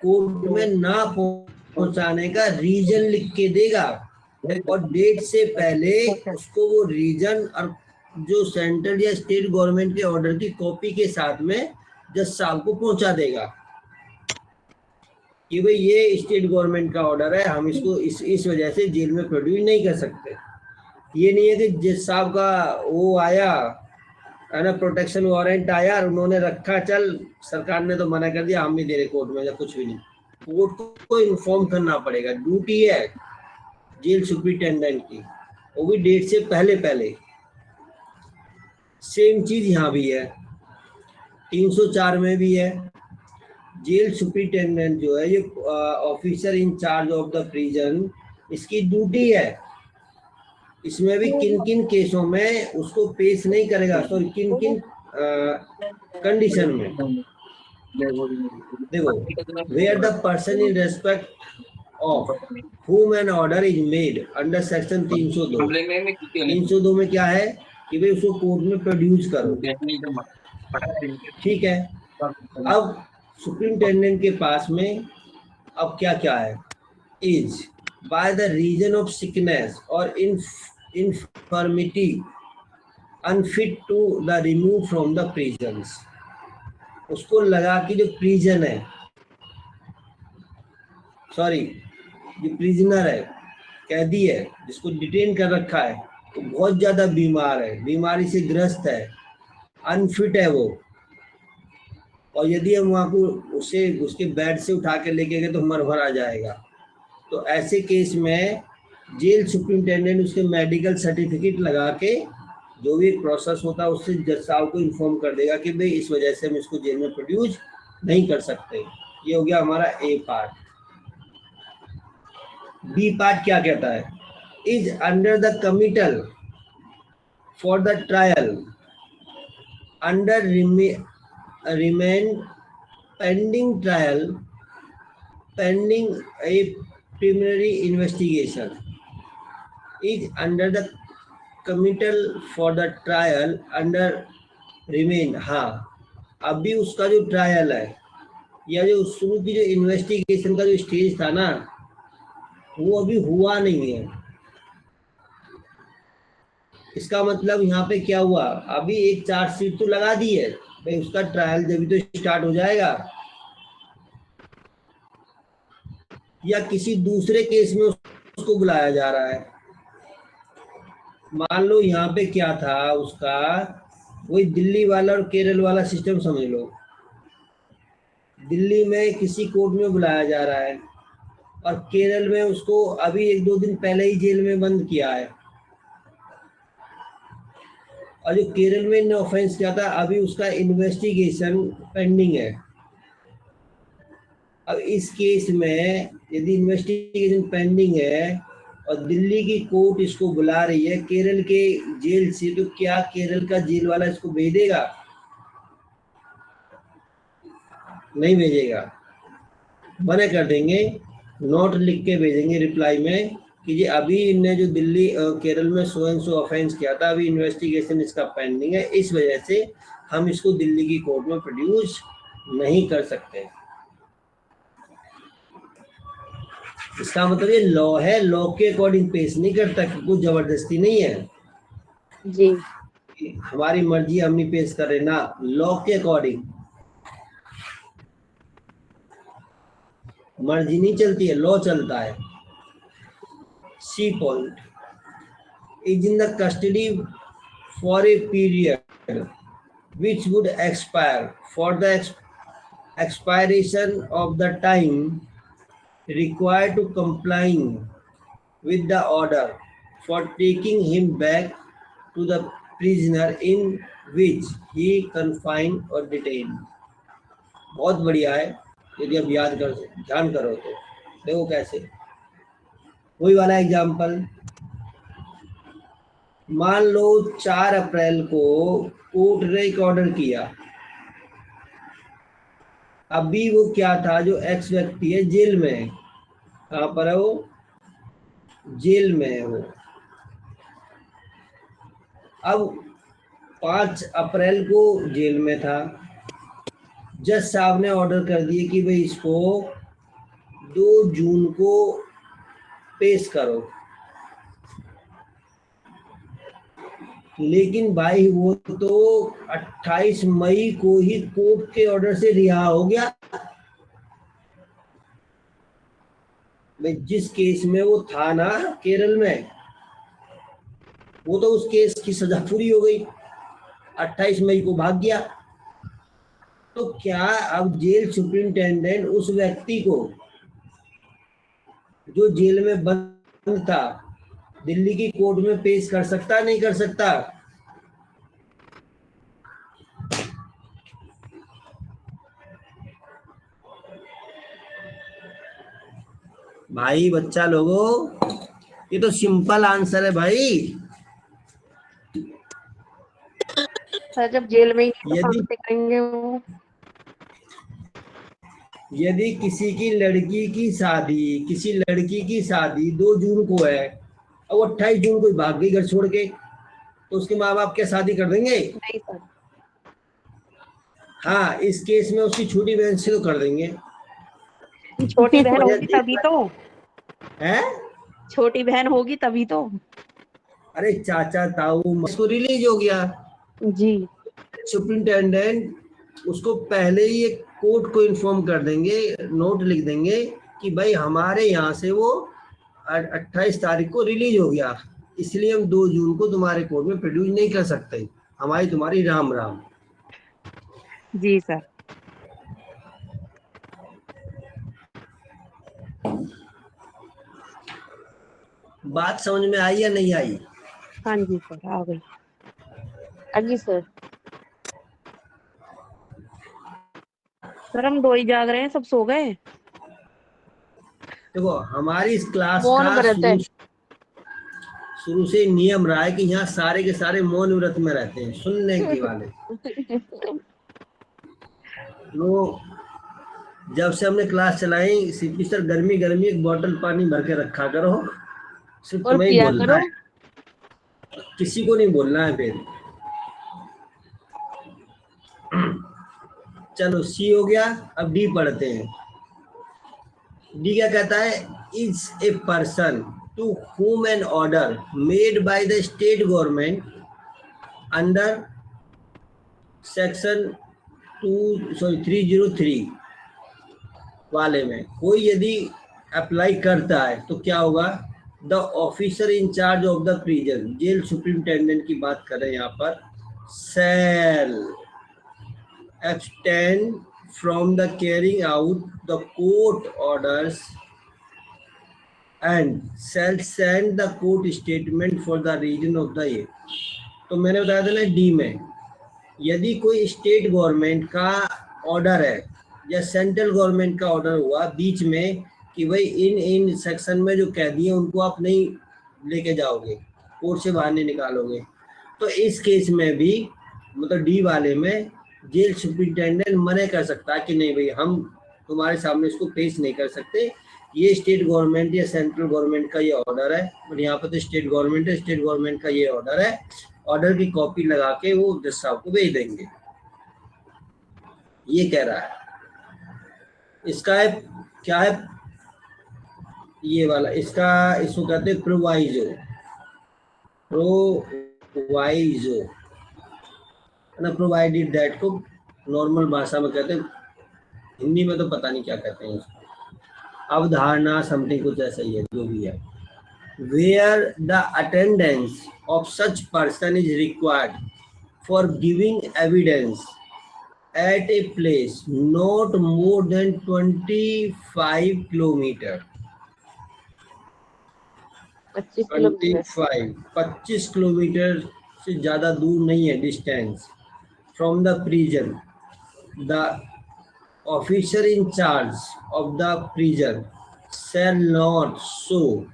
कोर्ट में ना पहुंचाने का रीजन लिख के देगा, और डेट से पहले उसको वो रीजन और जो सेंट्रल या स्टेट गवर्नमेंट के ऑर्डर की कॉपी के साथ में जज साहब को पहुंचा देगा कि भाई ये स्टेट गवर्नमेंट का ऑर्डर है, हम इसको इस वजह से जेल में प्रोड्यूस नहीं कर सकते। ये नहीं है कि जज साहब का वो आया है ना, प्रोटेक्शन वारंट आया और उन्होंने रखा, चल सरकार ने तो मना कर दिया, हम भी दे रहे कोर्ट में, या कुछ भी नहीं। कोर्ट को इन्फॉर्म करना पड़ेगा, ड्यूटी है जेल सुपरिटेंडेंट की, वो भी डेट से पहले। सेम चीज यहाँ भी है, 304 में भी है। जेल सुपरिटेंडेंट जो है ये officer in charge of the prison, इसकी ड्यूटी है, इसमें भी किन किन केसों में उसको पेश नहीं करेगा, सॉरी किन किन कंडीशन में। देखो, where the person in respect of whom an order is made under section 302। 302 में क्या है कि भाई उसको कोर्ट में प्रोड्यूस करो, ठीक है। अब सुपरिटेंडेंट के पास में अब क्या क्या है, is by the reason of sickness or infirmity unfit to the remove from the prisons। उसको लगा कि जो प्रिजन है, सॉरी जो प्रिजनर है, कैदी है जिसको डिटेन कर रखा है, वो बहुत ज्यादा बीमार है, बीमारी से ग्रस्त है, अनफिट है वो, और यदि हम वहाँ को उसे उसके बेड से उठा के लेके गए तो मर आ जाएगा। तो ऐसे केस में जेल सुपरिटेंडेंट उसके मेडिकल सर्टिफिकेट लगा के जो भी प्रोसेस होता है उससे जज साहब को इन्फॉर्म कर देगा कि भाई इस वजह से हम इसको जेल में प्रोड्यूस नहीं कर सकते। ये हो गया हमारा ए पार्ट। बी पार्ट क्या कहता है? Is under the committal for the trial under remain pending trial pending a preliminary investigation is under the committal for the trial under remain। हाँ, अभी उसका जो ट्रायल है या जो शुरू की जो इन्वेस्टिगेशन का जो स्टेज था ना वो अभी हुआ नहीं है। इसका मतलब यहाँ पे क्या हुआ, अभी एक चार्जशीट तो लगा दी है भाई, उसका ट्रायल जब तो स्टार्ट हो जाएगा या किसी दूसरे केस में उसको बुलाया जा रहा है। मान लो यहाँ पे क्या था उसका, वही दिल्ली वाला और केरल वाला सिस्टम समझ लो। दिल्ली में किसी कोर्ट में बुलाया जा रहा है और केरल में उसको अभी 1-2 दिन पहले ही जेल में बंद किया है, और जो केरल में इन्होंने ऑफेंस किया था अभी उसका इन्वेस्टिगेशन पेंडिंग है। अब इस केस में यदि इन्वेस्टिगेशन पेंडिंग है और दिल्ली की कोर्ट इसको बुला रही है केरल के जेल से, तो क्या केरल का जेल वाला इसको भेजेगा? नहीं भेजेगा, मना कर देंगे, नोट लिख के भेजेंगे रिप्लाई में कि जी अभी इनने जो दिल्ली केरल में सो एंड सो ऑफेंस किया था, अभी इन्वेस्टिगेशन इसका पेंडिंग है, इस वजह से हम इसको दिल्ली की कोर्ट में प्रोड्यूस नहीं कर सकते। इसका मतलब ये लॉ है, लॉ के अकॉर्डिंग पेश नहीं करता, कुछ जबरदस्ती नहीं है जी। हमारी मर्जी हम नहीं पेश कर रहे ना, लॉ के अकॉर्डिंग मर्जी नहीं चलती है, लॉ चलता है। C point, is in the custody for a period which would expire for the expiration of the time required to complying with the order for taking him back to the prisoner in which he confined or detained। बहुत बढ़िया है, यदि आप याद कर ध्यान करो तो देखो कैसे। वही वाला एग्जाम्पल, मान लो 4 अप्रैल को कोर्ट ने एक ऑर्डर किया, अभी वो क्या था, जो एक्स व्यक्ति है जेल में है। कहाँ पर है वो? जेल में है वो। अब 5 अप्रैल को जेल में था, जज साहब ने ऑर्डर कर दिए कि भाई इसको 2 जून को पेश करो, लेकिन भाई वो तो 28 मई को ही कोर्ट के ऑर्डर से रिहा हो गया। भाई जिस केस में वो था ना केरल में, वो तो उस केस की सजा पूरी हो गई, 28 मई को भाग गया। तो क्या अब जेल सुपरिटेंडेंट उस व्यक्ति को जो जेल में बंद था दिल्ली की कोर्ट में पेश कर सकता, नहीं कर सकता? भाई बच्चा लोगों, ये तो सिंपल आंसर है भाई। सर जब जेल में ही यदि करेंगे वो। यदि किसी लड़की की शादी 2 जून को है और वो 28 जून को भाग गई घर छोड़ के, तो उसके माँ बाप क्या शादी कर देंगे? नहीं सर। हाँ, इस केस में उसकी छोटी बहन से तो कर देंगे। छोटी बहन होगी तभी तो है, छोटी बहन होगी तभी तो। अरे चाचा ताऊ इसको रिलीज हो गया, जी सुपरिटेंडेंट उसको पहले ही एक कोर्ट को इन्फॉर्म कर देंगे, नोट लिख देंगे कि भाई हमारे यहाँ से वो 28 तारीख को रिलीज हो गया, इसलिए हम 2 जून को तुम्हारे कोर्ट में प्रोड्यूस नहीं कर सकते, हमारी तुम्हारी राम राम। जी सर। बात समझ में आई या नहीं आई? हाँ जी सर, आ गई। हाँ जी सर। सर हम 2 ही जाग रहे हैं, सब सो गए। देखो हमारी इस क्लास मौन का व्रत है। शुरू से नियम रहा है कि यहाँ सारे के सारे मौन व्रत में रहते हैं, सुनने के वाले। तो जब से हमने क्लास चलाई, सीपी सर गर्मी गर्मी एक बोतल पानी भर के रखा करो, सिर्फ और तुम्हें ही पिया बोलना करो। है, किसी को नहीं बोलना है फिर। चलो सी हो गया, अब डी पढ़ते हैं। डी क्या कहता है? Is a person to whom an order made by the state government under section 303 वाले में कोई यदि अप्लाई करता है तो क्या होगा? The officer in charge of the prison, jail superintendent की बात कर रहे हैं यहाँ पर, shall abstain from the carrying out the court orders and shall send the court statement for the reason of the year। तो मैंने बताया था ना डी में, यदि कोई स्टेट गवर्नमेंट का ऑर्डर है या सेंट्रल गवर्नमेंट का ऑर्डर हुआ बीच में कि भाई इन सेक्शन में जो कैदी हैं उनको आप नहीं लेके जाओगे, कोर्ट से बाहर नहीं निकालोगे, तो इस केस में भी मतलब डी वाले में जेल सुप्रिंटेंडेंट मना कर सकता है कि नहीं भाई हम तुम्हारे सामने इसको पेश नहीं कर सकते, ये स्टेट गवर्नमेंट या सेंट्रल गवर्नमेंट का ये ऑर्डर है, और यहाँ पर तो स्टेट गवर्नमेंट है, स्टेट गवर्नमेंट का ये ऑर्डर है, ऑर्डर की कॉपी लगा के वो जज साहब को भेज देंगे। ये कह रहा है। इसका है क्या है? ये वाला इसका, इसको कहते हैं प्रोवाइजो। प्रोवाइजो ना, प्रोवाइडेड दैट को नॉर्मल भाषा में कहते हैं, हिंदी में तो पता नहीं क्या कहते हैं इसको, अवधारणा समथिंग कुछ ऐसा ही है, जो भी है। Where the attendance of such person is required for giving evidence at a place not more than 25 kilometer, 25 kilometre से ज़्यादा दूर नहीं है distance, from the prison, the officer in charge of the prison shall not so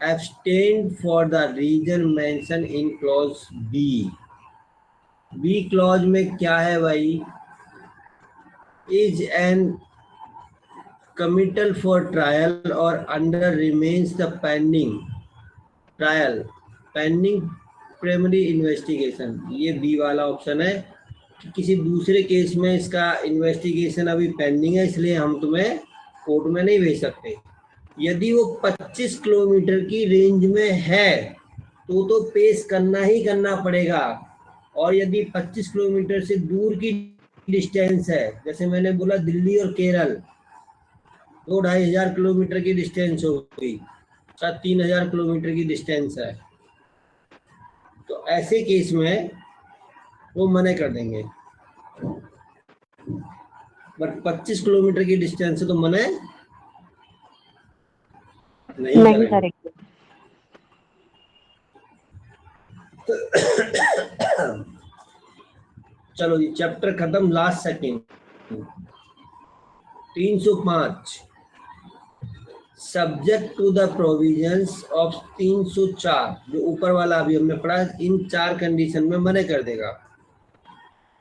abstain for the reason mentioned in clause B। B clause में क्या है भाई? is an committal for trial or under remains the pending trial pending primary investigation। ये B वाला option है कि किसी दूसरे केस में इसका इन्वेस्टिगेशन अभी पेंडिंग है, इसलिए हम तुम्हें कोर्ट में नहीं भेज सकते। यदि वो 25 किलोमीटर की रेंज में है तो पेश करना ही करना पड़ेगा, और यदि 25 किलोमीटर से दूर की डिस्टेंस है, जैसे मैंने बोला दिल्ली और केरल 2-2,500 किलोमीटर की डिस्टेंस हो गई, 3,000 किलोमीटर की डिस्टेंस है, तो ऐसे केस में वो मना कर देंगे। बट 25 किलोमीटर की डिस्टेंस से तो मना नहीं करेंगे। चलो ये चैप्टर खत्म, last second. 305 subject to the provisions of 304, जो ऊपर वाला अभी हमने पढ़ा, इन 4 कंडीशन में मना कर देगा।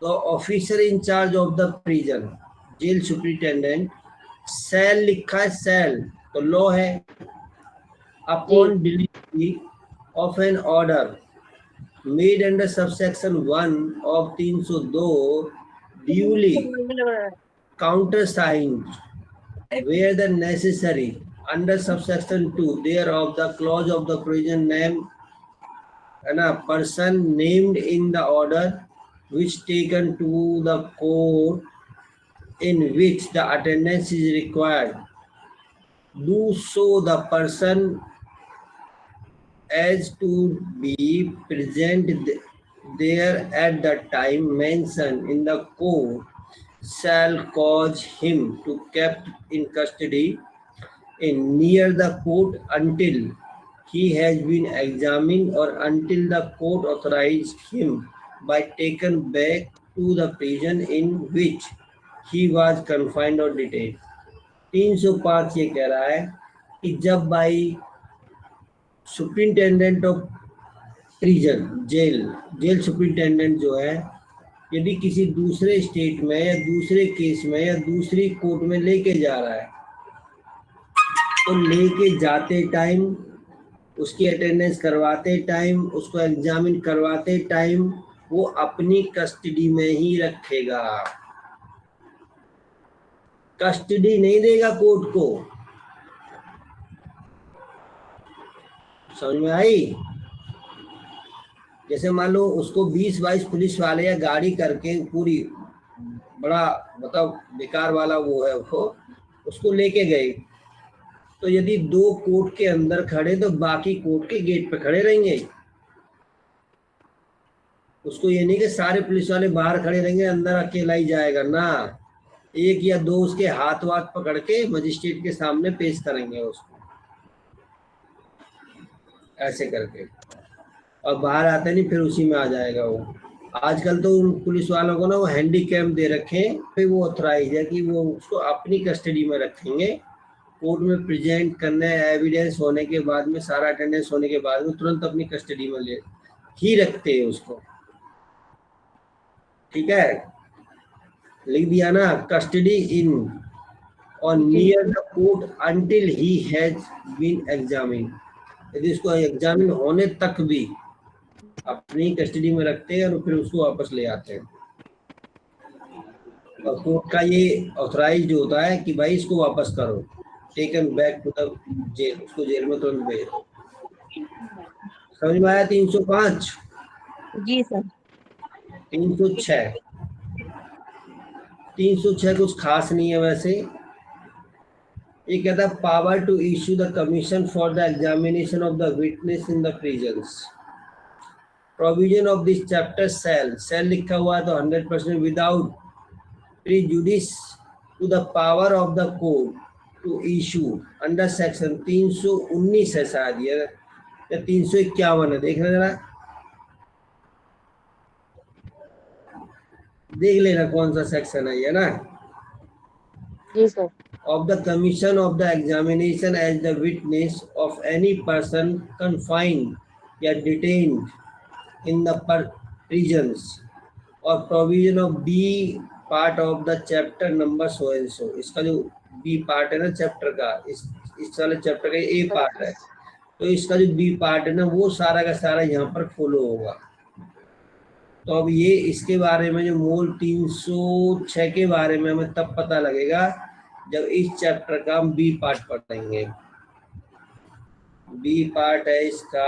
तो officer in charge of the prison, jail superintendent, shall लिखा है, सेल तो लॉ है, upon delivery of an order made under subsection 1 of 302 duly countersigned where the necessary under subsection 2 thereof the clause of the provision name and a person named in the order which taken to the court in which the attendance is required, do so the person as to be present there at the time mentioned in the court shall cause him to kept in custody near the court until he has been examined or until the court authorized him by taken back to the prison in which he was confined or detained. 305 ये कह रहा है कि जब by superintendent of prison, jail superintendent जो है, यदि किसी दूसरे स्टेट में या दूसरे केस में या दूसरी कोर्ट में लेके जा रहा है, तो लेके जाते टाइम, उसकी अटेंडेंस करवाते टाइम, उसको एग्जामिन करवाते टाइम वो अपनी कस्टडी में ही रखेगा, कस्टडी नहीं देगा कोर्ट को। समझ में आई? जैसे मान लो उसको 20-22 पुलिस वाले या गाड़ी करके पूरी बड़ा मतलब बेकार वाला वो है, वो उसको लेके गए, तो यदि 2 कोर्ट के अंदर खड़े तो बाकी कोर्ट के गेट पे खड़े रहेंगे। उसको ये नहीं कि सारे पुलिस वाले बाहर खड़े रहेंगे, अंदर अकेला ही जाएगा ना, 1 या 2 उसके हाथ वाथ पकड़ के मजिस्ट्रेट के सामने पेश करेंगे उसको, ऐसे करके, और बाहर आते नहीं फिर उसी में आ जाएगा वो। आजकल तो उन पुलिस वालों को ना वो हैंडीकैम दे रखे, फिर वो ऑथराइज है कि वो उसको अपनी कस्टडी में रखेंगे, कोर्ट में प्रेजेंट करने, एविडेंस होने के बाद में, सारा अटेंडेंस होने के बाद में तुरंत अपनी कस्टडी में ले ही रखते हैं उसको। ठीक है, लिख दिया ना, custody in or near the court until he has been examine, यदि उसको एग्जामिन होने तक भी अपनी कस्टडी में रखते हैं और फिर उसको वापस ले आते हैं। और कोर्ट का ये ऑथराइज्ड होता है कि भाई इसको वापस करो, taken back to the jail, उसको जेल में तुरंत भेजो। समझ में आया? 305। जी सर। 306 कुछ खास नहीं है वैसे। ये कहता है power to issue the commission for the examination of the witness in the prisons, provision of this chapter shall लिखा हुआ है तो 100% without prejudice to the power of the court to issue under section 319 है शायद ये, या 351 है, देखना जरा, देख लेना कौन सा सेक्शन है ये ना। जी sir. Of the commission of the examination as the witness of any person confined या detained in the prisons or provision of B part of the chapter number so and so। इसका जो B part है ना chapter का, इस वाले chapter का A part है, तो इसका जो B पार्ट है ना वो सारा का सारा यहाँ पर फॉलो होगा। तो अब ये इसके बारे में जो मूल 306 के बारे में हमें तब पता लगेगा जब इस चैप्टर का हम बी पार्ट पढ़ेंगे। बी पार्ट है इसका